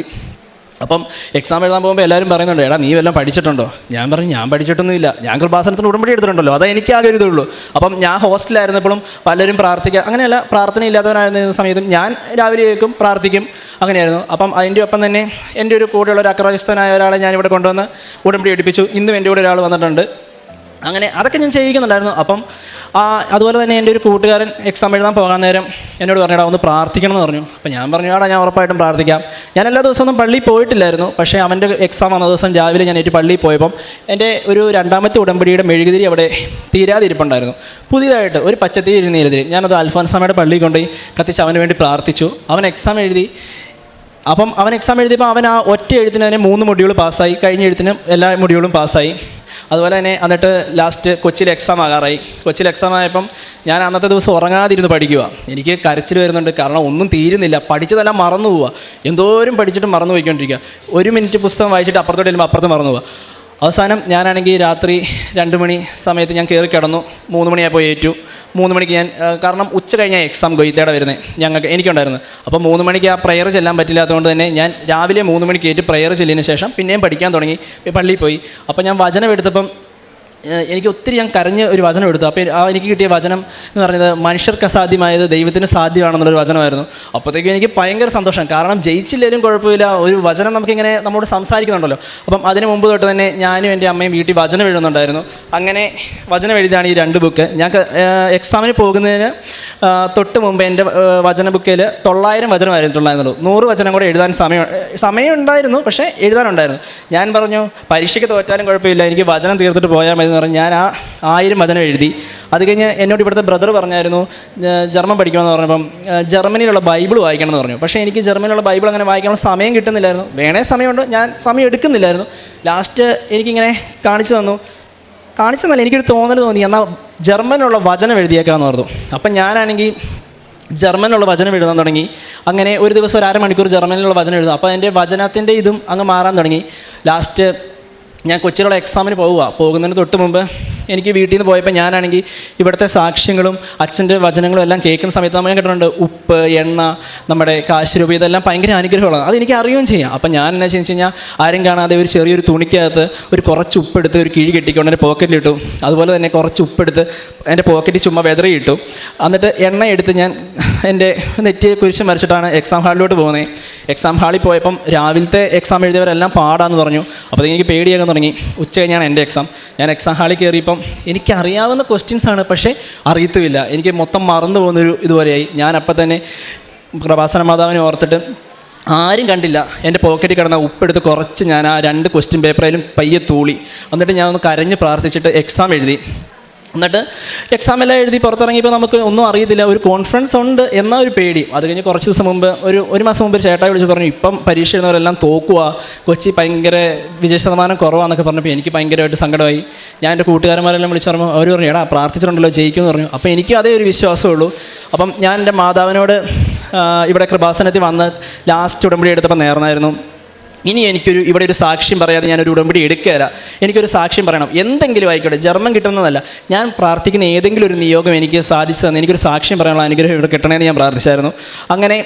അപ്പം എക്സാം എഴുതാൻ പോകുമ്പോൾ എല്ലാവരും പറയുന്നുണ്ട്, എടാ നീ വല്ലതും പഠിച്ചിട്ടുണ്ടോ? ഞാൻ പറഞ്ഞു ഞാൻ പഠിച്ചിട്ടൊന്നുമില്ല, ഞാൻ കൃപാസനത്തിന് ഉടമ്പടി എടുത്തിട്ടുണ്ടല്ലോ, അതാ എനിക്ക് ആകെ ഇതുള്ളൂ. അപ്പം ഞാൻ ഹോസ്റ്റലായിരുന്നപ്പോഴും പലരും പ്രാർത്ഥിക്കുക, അങ്ങനെയല്ല പ്രാർത്ഥന ഇല്ലാത്തവനായിരുന്ന സമയത്തും ഞാൻ രാവിലെ കേൾക്കും പ്രാർത്ഥിക്കും, അങ്ങനെയായിരുന്നു. അപ്പം അതിൻ്റെ ഒപ്പം തന്നെ എൻ്റെ ഒരു കൂടെയുള്ള ഒരു അക്രമസ്ഥനായ ഒരാളെ ഞാനിവിടെ കൊണ്ടുവന്ന് ഉടമ്പടി എടുപ്പിച്ചു. ഇന്നും എൻ്റെ കൂടെ ഒരാൾ വന്നിട്ടുണ്ട്. അങ്ങനെ അതൊക്കെ ഞാൻ ചെയ്യിക്കുന്നുണ്ടായിരുന്നു. അപ്പം അതുപോലെ തന്നെ എൻ്റെ ഒരു കൂട്ടുകാരൻ എക്സാം എഴുതാൻ പോകാൻ നേരം എന്നോട് പറഞ്ഞാൽ ഒന്ന് പ്രാർത്ഥിക്കണം എന്ന് പറഞ്ഞു. അപ്പോൾ ഞാൻ പറഞ്ഞു, ഞാൻ ഉറപ്പായിട്ടും പ്രാർത്ഥിക്കാം. ഞാൻ എല്ലാ ദിവസമൊന്നും പള്ളിയിൽ പോയിട്ടില്ലായിരുന്നു. പക്ഷേ അവൻ്റെ എക്സാം വന്ന ദിവസം രാവിലെ ഞാൻ പള്ളിയിൽ പോയപ്പം എൻ്റെ ഒരു 2ാമത്തെ ഉടമ്പടിയുടെ മെഴുകുതിരി അവിടെ തീരാതിരിപ്പുണ്ടായിരുന്നു. പുതിയതായിട്ട് ഒരു പച്ചത്തിരി ഇരുന്നിരുതിരി ഞാനത് അൽഫോൻസാമയുടെ പള്ളിയിൽ കൊണ്ടുപോയി കത്തിച്ച് അവന് വേണ്ടി പ്രാർത്ഥിച്ചു. അവൻ എക്സാം എഴുതി. അപ്പം അവൻ എക്സാം എഴുതിയപ്പോൾ അവൻ ആ ഒറ്റ എഴുത്തിന് തന്നെ 3 മൊഡ്യൂൾ പാസ്സായി, കഴിഞ്ഞ എഴുത്തിനും എല്ലാ മൊഡ്യൂളും പാസ്സായി. അതുപോലെ തന്നെ എന്നിട്ട് ലാസ്റ്റ് കൊച്ചിയിൽ എക്സാം ആകാറായി. കൊച്ചിയിൽ എക്സാം ആയപ്പം ഞാൻ അന്നത്തെ ദിവസം ഉറങ്ങാതിരുന്ന് പഠിക്കുക. എനിക്ക് കരച്ചിൽ വരുന്നുണ്ട്, കാരണം ഒന്നും തീരുന്നില്ല, പഠിച്ചതെല്ലാം മറന്നു പോവുക. എന്തോരം പഠിച്ചിട്ട് മറന്നു പോയിക്കൊണ്ടിരിക്കുക. 1 മിനിറ്റ് പുസ്തകം വായിച്ചിട്ട് അപ്പുറത്തോട്ട് ചെല്ലുമ്പോൾ അപ്പുറത്ത് മറന്നു പോവുക. അവസാനം ഞാനാണെങ്കിൽ രാത്രി 2 മണി സമയത്ത് ഞാൻ കയറി കിടന്നു. 3 മണിയായപ്പോൾ ഏറ്റു. 3 മണിക്ക് ഞാൻ, കാരണം ഉച്ച കഴിഞ്ഞാൽ എക്സാം ഗോയിത്തയുടെ വരുന്നത് എനിക്കുണ്ടായിരുന്നു. അപ്പോൾ 3 മണിക്ക് ആ പ്രയർ ചെല്ലാൻ പറ്റില്ലാത്തതുകൊണ്ട് തന്നെ ഞാൻ രാവിലെ 3 മണിക്ക് പ്രയർ ചെല്ലിയതിന് ശേഷം പിന്നെയും പഠിക്കാൻ തുടങ്ങി, പള്ളിയിൽ പോയി. അപ്പോൾ ഞാൻ വചനം എടുത്തപ്പം എനിക്ക് ഒത്തിരി ഞാൻ കരഞ്ഞ് ഒരു വചനം എടുത്തു. അപ്പോൾ എനിക്ക് കിട്ടിയ വചനം എന്ന് പറഞ്ഞത് മനുഷ്യർക്ക് അസാധ്യമായത് ദൈവത്തിന് സാധ്യമാണെന്നുള്ളൊരു വചനമായിരുന്നു. അപ്പോഴത്തേക്കും എനിക്ക് ഭയങ്കര സന്തോഷം. കാരണം ജയിച്ചില്ലെങ്കിലും കുഴപ്പമില്ല, ഒരു വചനം നമുക്കിങ്ങനെ നമ്മോട് സംസാരിക്കുന്നുണ്ടല്ലോ. അപ്പം അതിന് മുമ്പ് തൊട്ട് തന്നെ ഞാനും എൻ്റെ അമ്മയും വീട്ടിൽ വചനം എഴുതുന്നുണ്ടായിരുന്നു. അങ്ങനെ വചനം എഴുതിയാണ് ഈ 2 ബുക്ക്. ഞാൻ എക്സാമിന് പോകുന്നതിന് തൊട്ട് മുമ്പ് എൻ്റെ വചന ബുക്കിൽ 900 വചനമായിരുന്നുള്ളൂ. 100 വചനം കൂടെ എഴുതാൻ സമയം ഉണ്ടായിരുന്നു, പക്ഷേ എഴുതാനുണ്ടായിരുന്നു. ഞാൻ പറഞ്ഞു പരീക്ഷയ്ക്ക് തോറ്റാലും കുഴപ്പമില്ല, എനിക്ക് വചനം തീർത്തിട്ട് പോയാൽ മതി എന്ന് പറഞ്ഞ് ഞാൻ ആ 1000 വചനം എഴുതി. അത് കഴിഞ്ഞ് എന്നോട് ഇവിടുത്തെ ബ്രദർ പറഞ്ഞായിരുന്നു ജർമ്മൻ പഠിക്കണമെന്ന് പറഞ്ഞപ്പം ജർമ്മനിയിലുള്ള ബൈബിൾ വായിക്കണം എന്ന് പറഞ്ഞു. പക്ഷേ എനിക്ക് ജർമ്മനിയിലുള്ള ബൈബിൾ അങ്ങനെ വായിക്കാനുള്ള സമയം കിട്ടുന്നില്ലായിരുന്നു. വേണേ സമയമുണ്ട്, ഞാൻ സമയം എടുക്കുന്നില്ലായിരുന്നു. ലാസ്റ്റ് എനിക്കിങ്ങനെ കാണിച്ചു തന്നല്ല, എനിക്കൊരു തോന്നി എന്നാൽ ജർമ്മനുള്ള വചനം എഴുതിയേക്കാമെന്ന് പറഞ്ഞു. അപ്പം ഞാനാണെങ്കിൽ ജർമ്മനിലുള്ള വചനം എഴുതാൻ തുടങ്ങി. അങ്ങനെ ഒരു ദിവസം ഒരു 1/2 മണിക്കൂർ ജർമ്മനിലുള്ള വചനം എഴുതും. അപ്പോൾ എൻ്റെ വചനത്തിൻ്റെ ഇതും അങ്ങ് മാറാൻ തുടങ്ങി. ലാസ്റ്റ് ഞാൻ കൊച്ചിയിലുള്ള എക്സാമിന് പോകുന്നതിന് തൊട്ട് മുമ്പ് എനിക്ക് വീട്ടിൽ നിന്ന് പോയപ്പോൾ ഞാനാണെങ്കിൽ ഇവിടുത്തെ സാക്ഷ്യങ്ങളും അച്ഛൻ്റെ വചനങ്ങളും എല്ലാം കേൾക്കുന്ന സമയത്ത് നമ്മൾ കേട്ടിട്ടുണ്ട് ഉപ്പ്, എണ്ണ, നമ്മുടെ കാശ് രൂപ, ഇതെല്ലാം ഭയങ്കര അനുഗ്രഹമാണ്. അതെനിക്ക് അറിയുകയും ചെയ്യാം. അപ്പം ഞാൻ എന്നാ വെച്ച് കഴിഞ്ഞാൽ ആരും കാണാതെ ഒരു ചെറിയൊരു തുണിക്കകത്ത് കുറച്ച് ഉപ്പെടുത്ത് ഒരു കിഴി കെട്ടിക്കൊണ്ട് എൻ്റെ പോക്കറ്റിലിട്ടു. അതുപോലെ തന്നെ കുറച്ച് ഉപ്പെടുത്ത് എൻ്റെ പോക്കറ്റിൽ ചുമ്മാ വെതറിയിട്ടു. എന്നിട്ട് എണ്ണ എടുത്ത് ഞാൻ എൻ്റെ നെറ്റിയെ കുരിശ് വരച്ചിട്ടാണ് എക്സാം ഹാളിലോട്ട് പോകുന്നത്. എക്സാം ഹാളിൽ പോയപ്പം രാവിലത്തെ എക്സാം എഴുതിയവരെല്ലാം പാടാന്ന് പറഞ്ഞു. അപ്പോൾ എനിക്ക് പേടിയാകാൻ തുടങ്ങി. ഉച്ച കഴിഞ്ഞാണ് എൻ്റെ എക്സാം. ഞാൻ എക്സാം ഹാളിൽ കയറിയപ്പം എനിക്കറിയാവുന്ന ക്വസ്റ്റ്യൻസാണ്, പക്ഷേ അറിയത്തുമില്ല. എനിക്ക് മൊത്തം മറന്നു പോകുന്നൊരു ഇതുപോലെയായി. ഞാൻ അപ്പം തന്നെ കൃപാസന മാതാവിനെ ഓർത്തിട്ട് ആരും കണ്ടില്ല, എൻ്റെ പോക്കറ്റിൽ കിടന്ന ഉപ്പെടുത്ത് കുറച്ച് ഞാൻ ആ 2 ക്വസ്റ്റ്യൻ പേപ്പറിലും പയ്യെ തൂളി. എന്നിട്ട് ഞാൻ ഒന്ന് കരഞ്ഞ് പ്രാർത്ഥിച്ചിട്ട് എക്സാം എഴുതി. എന്നിട്ട് എക്സാം എല്ലാം എഴുതി പുറത്തിറങ്ങിയപ്പോൾ നമുക്ക് ഒന്നും അറിയത്തില്ല, ഒരു കോൺഫിഡൻസ് ഉണ്ട് എന്നാൽ ഒരു പേടി. അത് കഴിഞ്ഞ് കുറച്ച് ദിവസം മുമ്പ് ഒരു മാസം മുമ്പ് ചേട്ടായി വിളിച്ച് പറഞ്ഞു ഇപ്പം പരീക്ഷ എഴുതുന്നവരെല്ലാം തോക്കുക, കൊച്ചി ഭയങ്കര വിജയശതമാനം കുറവാന്നൊക്കെ പറഞ്ഞപ്പോൾ എനിക്ക് ഭയങ്കരമായിട്ട് സങ്കടമായി. ഞാൻ എൻ്റെ കൂട്ടുകാരന്മാരെല്ലാം വിളിച്ച് പറഞ്ഞു, അവർ പറഞ്ഞു എടാ പ്രാർത്ഥിച്ചിട്ടുണ്ടല്ലോ ജയിക്കുമെന്ന് പറഞ്ഞു. അപ്പോൾ എനിക്ക് അതേ ഒരു വിശ്വാസമുള്ളൂ. അപ്പം ഞാൻ എൻ്റെ മാതാവിനോട് ഇവിടെ കൃപാസനത്തിൽ വന്ന് ലാസ്റ്റ് ഉടമ്പടി എടുത്തപ്പോൾ നേർന്നായിരുന്നു, ഇനി ഇവിടെ ഒരു സാക്ഷ്യം പറയാതെ ഞാനൊരു ഉടമ്പടി എടുക്കുകയില്ല, എനിക്കൊരു സാക്ഷ്യം പറയണം, എന്തെങ്കിലും ആയിക്കോട്ടെ, ജർമ്മൻ കിട്ടുന്നതല്ല, ഞാൻ പ്രാർത്ഥിക്കുന്ന ഏതെങ്കിലും ഒരു നിയോഗം എനിക്ക് സാധിച്ചു തന്നെ എനിക്കൊരു സാക്ഷ്യം പറയാനുള്ള അനുഗ്രഹം ഇവിടെ കിട്ടണമെന്ന് ഞാൻ പ്രാർത്ഥിച്ചായിരുന്നു. അങ്ങനെ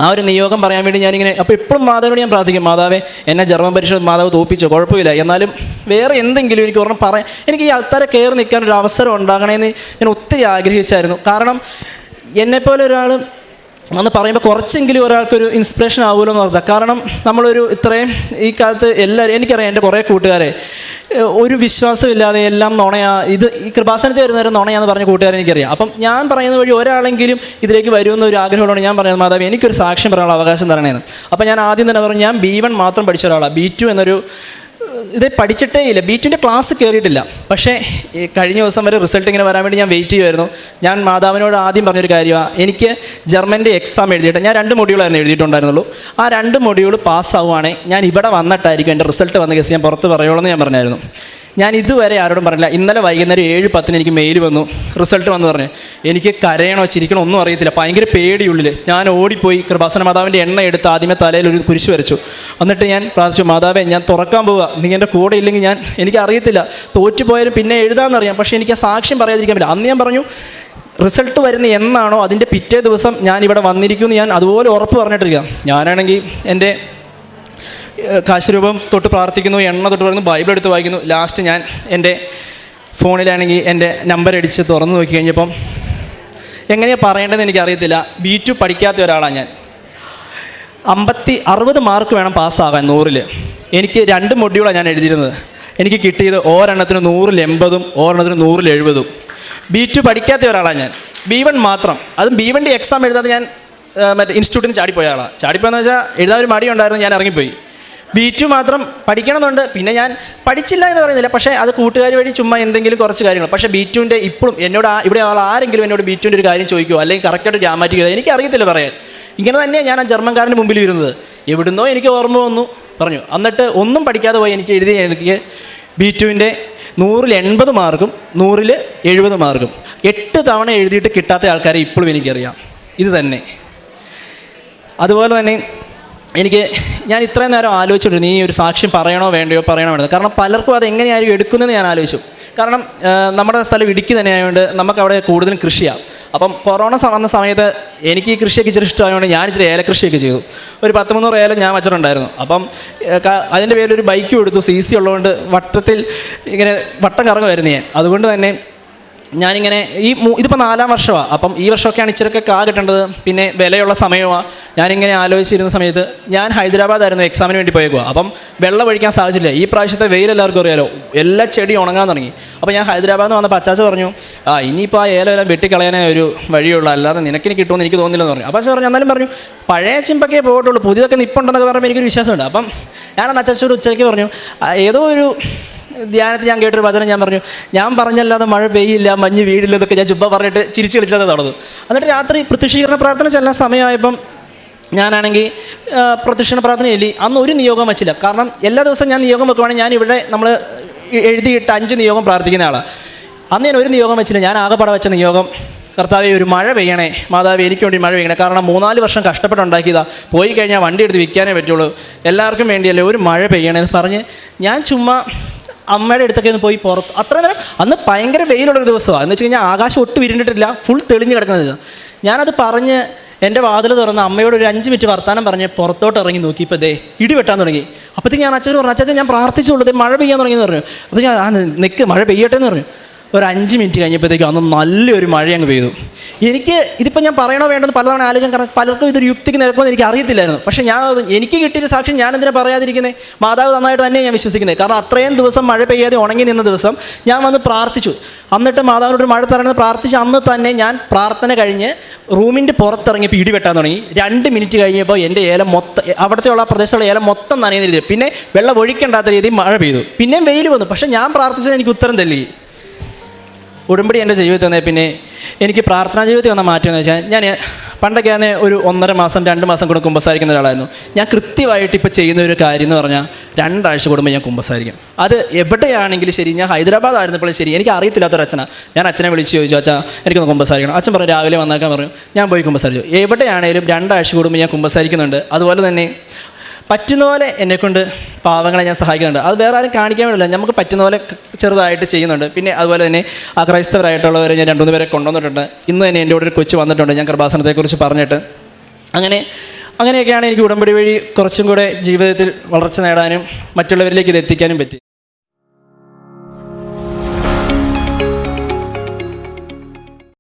ആ ഒരു നിയോഗം പറയാൻ വേണ്ടി ഞാനിങ്ങനെ അപ്പോൾ എപ്പോഴും മാതാവിനോട് ഞാൻ പ്രാർത്ഥിക്കും, മാതാവേ എന്നെ ജർമ്മൻ പരീക്ഷ മാതാവ് തോൽപ്പിച്ചോ കുഴപ്പമില്ല, എന്നാലും വേറെ എന്തെങ്കിലും എനിക്ക് ഒരെണ്ണം പറയാൻ, എനിക്ക് ഈ ആൾക്കാരെ കയറി നിൽക്കാൻ ഒരു അവസരം ഉണ്ടാകണമെന്ന് ഞാൻ ഒത്തിരി ആഗ്രഹിച്ചായിരുന്നു. കാരണം എന്നെപ്പോലെ ഒരാൾ വന്ന് പറയുമ്പോൾ കുറച്ചെങ്കിലും ഒരാൾക്കൊരു ഇൻസ്പിറേഷൻ ആവുമല്ലോ എന്ന് പറഞ്ഞാൽ. കാരണം നമ്മളൊരു ഇത്രയും ഈ കാലത്ത് എല്ലാവരും, എനിക്കറിയാം എൻ്റെ കുറേ കൂട്ടുകാരെ ഒരു വിശ്വാസമില്ലാതെ എല്ലാം നുണയാ, ഇത് ഈ കൃപാസനത്തിൽ വരുന്നവരും നുണയാന്ന് പറഞ്ഞ കൂട്ടുകാരെ എനിക്കറിയാം. അപ്പം ഞാൻ പറയുന്ന വഴി ഒരാളെങ്കിലും ഇതിലേക്ക് വരുമെന്ന് ഒരു ആഗ്രഹമുള്ളതാണ് ഞാൻ പറയുന്നത്, മാതാവ് എനിക്കൊരു സാക്ഷ്യം പറയാനുള്ള അവകാശം തരണേന്ന്. അപ്പം ഞാൻ ആദ്യം തന്നെ പറഞ്ഞു, ഞാൻ B1 മാത്രം പഠിച്ച ഒരാളാണ്, B2 എന്നൊരു ഇത് പഠിച്ചിട്ടേ ഇല്ല, B2ൻ്റെ ക്ലാസ് കയറിയിട്ടില്ല. പക്ഷേ കഴിഞ്ഞ ദിവസം വരെ റിസൾട്ട് ഇങ്ങനെ വരാൻ വേണ്ടി ഞാൻ വെയിറ്റ് ചെയ്യുമായിരുന്നു. ഞാൻ മാതാവിനോട് ആദ്യം പറഞ്ഞൊരു കാര്യമാണ്, എനിക്ക് ജർമ്മൻ്റെ എക്സാം എഴുതിയിട്ട് ഞാൻ 2 മൊഡ്യൂളായിരുന്നു എഴുതിയിട്ടുണ്ടായിരുന്നുള്ളൂ. ആ 2 മൊഡ്യൂൾ പാസ്സാവുകയാണെങ്കിൽ ഞാൻ ഇവിടെ വന്നിട്ടായിരിക്കും എൻ്റെ റിസൾട്ട് വന്ന കേസ് ഞാൻ പുറത്ത് പറയുള്ളൂ എന്ന് ഞാൻ പറഞ്ഞായിരുന്നു. ഞാൻ ഇതുവരെ ആരോടും പറഞ്ഞില്ല. ഇന്നലെ വൈകുന്നേരം 7:10 എനിക്ക് മെയിൽ വന്നു, റിസൾട്ട് വന്നു പറഞ്ഞ്. എനിക്ക് കരയണോ ചിരിക്കണോ ഒന്നും അറിയത്തില്ല, ഭയങ്കര പേടിയുള്ളിൽ. ഞാൻ ഓടിപ്പോയി കൃപാസന മാതാവിൻ്റെ എണ്ണ എടുത്ത് ആദ്യമേ തലയിൽ ഒരു കുരിശ് വരച്ചു. എന്നിട്ട് ഞാൻ പ്രാർത്ഥിച്ചു, മാതാവേ ഞാൻ തുറക്കാൻ പോവുക, നീ എൻ്റെ കൂടെ ഇല്ലെങ്കിൽ എനിക്കറിയത്തില്ല, തോറ്റുപോയാലും പിന്നെ എഴുതാമെന്നറിയാം, പക്ഷേ എനിക്ക് ആ സാക്ഷ്യം പറയാതിരിക്കാൻ പറ്റില്ല. അന്ന് ഞാൻ പറഞ്ഞു റിസൾട്ട് വരുന്ന എന്നാണോ അതിൻ്റെ പിറ്റേ ദിവസം ഞാൻ ഇവിടെ വന്നിരിക്കുമെന്ന് ഞാൻ അതുപോലെ ഉറപ്പ് പറഞ്ഞിട്ടിരിക്കുക. ഞാനാണെങ്കിൽ എൻ്റെ കാശുരൂപം തൊട്ട് പ്രാർത്ഥിക്കുന്നു, എണ്ണ തൊട്ട് പറയുന്നു, ബൈബിൾ എടുത്ത് വായിക്കുന്നു. ലാസ്റ്റ് ഞാൻ എൻ്റെ ഫോണിലാണെങ്കിൽ എൻ്റെ നമ്പർ അടിച്ച് തുറന്നു നോക്കി കഴിഞ്ഞപ്പം എങ്ങനെയാണ് പറയേണ്ടതെന്ന് എനിക്കറിയത്തില്ല. B2 പഠിക്കാത്ത ഒരാളാണ് ഞാൻ. 60 മാർക്ക് വേണം പാസ്സാകാൻ 100-ൽ. എനിക്ക് 2 മൊഡ്യൂളാണ് ഞാൻ എഴുതിയിരുന്നത്. എനിക്ക് കിട്ടിയത് ഒരെണ്ണത്തിന് 100-ൽ 80-ഉം ഒരെണ്ണത്തിന് 100-ൽ 70-ഉം. B2 പഠിക്കാത്ത ഒരാളാണ് ഞാൻ. B1 മാത്രം, അതും B1ൻ്റെ എക്സാം എഴുതാതെ ഞാൻ മറ്റേ ഇൻസ്റ്റിറ്റ്യൂട്ടിന് ചാടിപ്പോയ ആളാണ്. ചാടിപ്പോയെന്ന് വെച്ചാൽ എഴുതാൻ ഒരു മടിയുണ്ടായിരുന്നു, ഞാൻ ഇറങ്ങിപ്പോയി. B2 മാത്രം പഠിക്കണമെന്നുണ്ട്. പിന്നെ ഞാൻ പഠിച്ചില്ല എന്ന് പറയുന്നില്ല, പക്ഷേ അത് കൂട്ടുകാർ വഴി ചുമ്മാ എന്തെങ്കിലും കുറച്ച് കാര്യങ്ങൾ. പക്ഷേ B2ൻ്റെ ഇപ്പോഴും എന്നോട് ഇവിടെ ആരെങ്കിലും എന്നോട് B2ൻ്റെ ഒരു കാര്യം ചോദിക്കുമോ, അല്ലെങ്കിൽ കറക്റ്റായിട്ട് ഗ്രാമാറ്റിക് എനിക്കറിയത്തില്ല പറയാൻ. ഇങ്ങനെ തന്നെയാണ് ഞാൻ ആ ജർമ്മൻകാരൻ്റെ മുമ്പിൽ ഇരുന്നത്. എവിടുന്നോ എനിക്ക് ഓർമ്മ വന്നു പറഞ്ഞു. എന്നിട്ട് ഒന്നും പഠിക്കാതെ പോയി എനിക്ക് എനിക്ക് B2ൻ്റെ 100-ൽ 80 മാർക്കും 100-ൽ 70 മാർക്കും 8 തവണ എഴുതിയിട്ട് കിട്ടാത്ത ആൾക്കാരെ ഇപ്പോഴും എനിക്കറിയാം. ഇത് തന്നെ. അതുപോലെ തന്നെ ഞാൻ ഇത്രയും നേരം ആലോചിച്ചിട്ടുണ്ട്, നീ ഒരു സാക്ഷ്യം പറയണോ വേണ്ടയോ വേണ്ടത്. കാരണം പലർക്കും അത് എങ്ങനെയായിരിക്കും എടുക്കുന്നതെന്ന് ഞാൻ ആലോചിച്ചു. കാരണം നമ്മുടെ സ്ഥലം ഇടുക്കി തന്നെ ആയതുകൊണ്ട് നമുക്കവിടെ കൂടുതലും കൃഷിയാണ്. അപ്പം കൊറോണ വന്ന സമയത്ത് എനിക്ക് ഈ കൃഷിയൊക്കെ ഇച്ചിരി ഇഷ്ടമായതുകൊണ്ട് ഞാൻ ഇച്ചിരി ഏലക്കൃഷിയൊക്കെ ചെയ്തു. ഒരു 10-300 ഏലം ഞാൻ വച്ചിട്ടുണ്ടായിരുന്നു. അപ്പം അതിൻ്റെ പേരിലൊരു ബൈക്കും എടുത്തു. CC ഉള്ളതുകൊണ്ട് വട്ടത്തിൽ ഇങ്ങനെ വട്ടം കറങ്ങുമായിരുന്നു ഞാൻ. അതുകൊണ്ട് തന്നെ ഞാനിങ്ങനെ ഇതിപ്പോൾ 4ാം വർഷമാണ്. അപ്പം ഈ വർഷമൊക്കെയാണ് ഇച്ചിരൊക്കെ കിട്ടേണ്ടത്, പിന്നെ വിലയുള്ള സമയമാണ്. ഞാനിങ്ങനെ ആലോചിച്ചിരുന്ന സമയത്ത് ഞാൻ ഹൈദരാബാദായിരുന്നു എക്സാമിന് വേണ്ടി പോയേക്കുക. അപ്പം വെള്ളം ഒഴിക്കാൻ സാധിച്ചില്ല. ഈ പ്രാവശ്യത്തെ വെയിൽ എല്ലാവർക്കും അറിയാലോ, എല്ലാ ചെടിയും ഉണങ്ങാൻ തുടങ്ങി. അപ്പോൾ ഞാൻ ഹൈദരാബാദിൽ നിന്ന് വന്നപ്പോൾ അച്ചാച്ച പറഞ്ഞു, ഇനിയിപ്പോൾ ആ ഏലം വെട്ടിക്കളയാനേ ഒരു വഴിയുള്ളൂ, അല്ലാതെ നിനക്കിനി കിട്ടുമെന്ന് എനിക്ക് തോന്നുന്നില്ലെന്ന് പറഞ്ഞു. അപ്പോൾ അച്ചാച്ച പറഞ്ഞു, എന്നാലും പറഞ്ഞു പഴയ ചിമ്പൊക്കെ പോയിട്ടുള്ളൂ, പുതിയതൊക്കെ നിപ്പുണ്ടെന്നൊക്കെ പറയുമ്പോൾ എനിക്കൊരു വിശ്വാസമുണ്ട്. അപ്പം ഞാനന്ന് അച്ചാച്ചോട് ഉച്ചയ്ക്ക് പറഞ്ഞു, ഏതോ ഒരു ധ്യാനത്തിൽ ഞാൻ കേട്ടൊരു വചനം ഞാൻ പറഞ്ഞു, ഞാൻ പറഞ്ഞല്ലാതെ മഴ പെയ്യില്ല, മഞ്ഞ് വീടില്ല എന്നൊക്കെ ഞാൻ ചുമ്മാ പറഞ്ഞിട്ട് ചിരിച്ച് കളിച്ചത് നടന്നു. എന്നിട്ട് രാത്രി പ്രത്യക്ഷീകരണ പ്രാർത്ഥന ചെല്ലാൻ സമയമായപ്പം ഞാനാണെങ്കിൽ പ്രത്യക്ഷീകരണ പ്രാർത്ഥന ചൊല്ലി. അന്ന് ഒരു നിയോഗം വച്ചില്ല. കാരണം എല്ലാ ദിവസവും ഞാൻ നിയോഗം വെക്കുവാണെങ്കിൽ ഞാൻ ഇവിടെ നമ്മൾ എഴുതിയിട്ട് 5 നിയോഗം പ്രാർത്ഥിക്കുന്ന ആളാണ്. അന്ന് ഞാൻ ഒരു നിയോഗം വെച്ചില്ല. ഞാൻ ആകെപ്പാടെ വെച്ച നിയോഗം, കർത്താവേ ഒരു മഴ പെയ്യണേ, മാതാവേ എനിക്ക് വേണ്ടി മഴ പെയ്യണേ. കാരണം 3-4 വർഷം കഷ്ടപ്പെട്ടുണ്ടാക്കിയതാണ്, പോയി കഴിഞ്ഞാൽ വണ്ടി എടുത്ത് വിൽക്കാനേ പറ്റുള്ളൂ, എല്ലാവർക്കും വേണ്ടിയല്ലേ, ഒരു മഴ പെയ്യണേ എന്ന് പറഞ്ഞ് ഞാൻ ചുമ്മാ അമ്മയുടെ അടുത്തൊക്കെ ഒന്ന് പോയി പുറത്ത്. അത്ര നേരം അന്ന് ഭയങ്കര വെയിലുള്ളൊരു ദിവസമാണ്. എന്ന് വെച്ച് കഴിഞ്ഞാൽ ആകാശം ഒട്ടും ഇരുണ്ടിട്ടില്ല, ഫുൾ തെളിഞ്ഞ് കിടക്കുന്നത്. ഞാനത് പറഞ്ഞ് എൻ്റെ വാതിൽ തുറന്ന് അമ്മയോട് ഒരു 5 മിനിറ്റ് വർത്താനം പറഞ്ഞ് പുറത്തോട്ട് ഇറങ്ങി നോക്കി. ഇപ്പോൾ ഇടി വെട്ടാൻ തുടങ്ങി. അപ്പോഴത്തേക്ക് ഞാൻ അച്ഛനോട് പറഞ്ഞു, അച്ഛൻ ഞാൻ പ്രാർത്ഥിച്ചുള്ളൂ, മഴ പെയ്യാൻ തുടങ്ങിയെന്ന് പറഞ്ഞു. അപ്പോൾ ഞാൻ നിൽക്ക്, മഴ പെയ്യട്ടെ എന്ന് പറഞ്ഞു. ഒരു 5 മിനിറ്റ് കഴിഞ്ഞപ്പോഴത്തേക്കും അന്ന് നല്ലൊരു മഴ അങ്ങ് പെയ്തു. എനിക്ക് ഇതിപ്പോൾ ഞാൻ പറയണോ വേണ്ടെന്ന് പലതവണ ആലോചിക്കാൻ, കാരണം പലർക്കും ഇതൊരു യുക്തിക്ക് നിരക്കുമെന്ന് എനിക്ക് അറിയത്തില്ലായിരുന്നു. പക്ഷേ എനിക്ക് കിട്ടിയൊരു സാക്ഷ്യം ഞാൻ എന്തിനാ പറയാതിരിക്കുന്നത്? മാതാവ് നന്നായിട്ട് തന്നെ ഞാൻ വിശ്വസിക്കുന്നത്. കാരണം അത്രയും ദിവസം മഴ പെയ്യാതെ ഉണങ്ങി നിന്ന ദിവസം ഞാൻ വന്ന് പ്രാർത്ഥിച്ചു. എന്നിട്ട് മാതാവിനോട് മഴ തരണമെന്ന് പ്രാർത്ഥിച്ച് അന്ന് തന്നെ ഞാൻ പ്രാർത്ഥന കഴിഞ്ഞ് റൂമിൻ്റെ പുറത്തിറങ്ങിയപ്പോൾ ഇടി വെട്ടാൻ തുടങ്ങി. 2 മിനിറ്റ് കഴിഞ്ഞപ്പോൾ എൻ്റെ ഏലം മൊത്തം, അവിടുത്തെയുള്ള പ്രദേശത്തുള്ള ഏലം മൊത്തം നനയുന്ന രീതിയിൽ, പിന്നെ വെള്ളം ഒഴിക്കേണ്ടാത്ത രീതിയിൽ മഴ പെയ്തു. പിന്നെയും വെയിൽ വന്നു. പക്ഷേ ഞാൻ പ്രാർത്ഥിച്ചത് എനിക്ക് ഉത്തരം തല്ലി. ഉടമ്പടി എൻ്റെ ജീവിതത്തിൽ തന്നെ പിന്നെ എനിക്ക് പ്രാർത്ഥനാ ജീവിതത്തിൽ വന്ന മാറ്റം എന്ന് വെച്ചാൽ, ഞാൻ പണ്ടൊക്കെ ഒരു 1.5 മാസം 2 മാസം കൂടെ കുമ്പസാരിക്കുന്ന ഒരാളായിരുന്നു. ഞാൻ കൃത്യമായിട്ട് ഇപ്പോൾ ചെയ്യുന്ന ഒരു കാര്യം എന്ന് പറഞ്ഞാൽ 2 ആഴ്ച കൂടുമ്പോൾ ഞാൻ കുമ്പസാരിക്കും. അത് എവിടെയാണെങ്കിലും ശരി, ഞാൻ ഹൈദരാബാദ് ആയിരുന്നപ്പോഴും ശരി, എനിക്ക് അറിയത്തില്ലാത്തൊരു അച്ഛനാണ്. ഞാൻ അച്ഛനെ വിളിച്ച് ചോദിച്ചു, അച്ഛാ എനിക്കൊന്ന് കുമ്പസാരിക്കണം. അച്ഛൻ പറഞ്ഞു രാവിലെ വന്നേക്കാൻ പറഞ്ഞു. ഞാൻ പോയി കുമ്പസാരിച്ചു. എവിടെയാണെങ്കിലും 2 ആഴ്ച കൂടുമ്പോൾ ഞാൻ കുമ്പസാരിക്കുന്നുണ്ട്. അതുപോലെ തന്നെ പറ്റുന്ന പോലെ എന്നെക്കൊണ്ട് പാവങ്ങളെ ഞാൻ സഹായിക്കുന്നുണ്ട്. അത് വേറെ ആരും കാണിക്കാൻ വേണ്ടില്ല, നമുക്ക് പറ്റുന്ന പോലെ ചെറുതായിട്ട് ചെയ്യുന്നുണ്ട്. പിന്നെ അതുപോലെ തന്നെ ക്രൈസ്തവരായിട്ടുള്ളവരെ ഞാൻ 2-3 പേരെ കൊണ്ടുവന്നിട്ടുണ്ട്. ഇന്ന് തന്നെ എൻ്റെ കൂടെ ഒരു കൊച്ചു വന്നിട്ടുണ്ട്, ഞാൻ കൃപാസനത്തെക്കുറിച്ച് പറഞ്ഞിട്ട്. അങ്ങനെയൊക്കെയാണ് എനിക്ക് ഉടമ്പടി വഴി കുറച്ചും കൂടെ ജീവിതത്തിൽ വളർച്ച നേടാനും മറ്റുള്ളവരിലേക്ക് ഇത് എത്തിക്കാനും പറ്റി.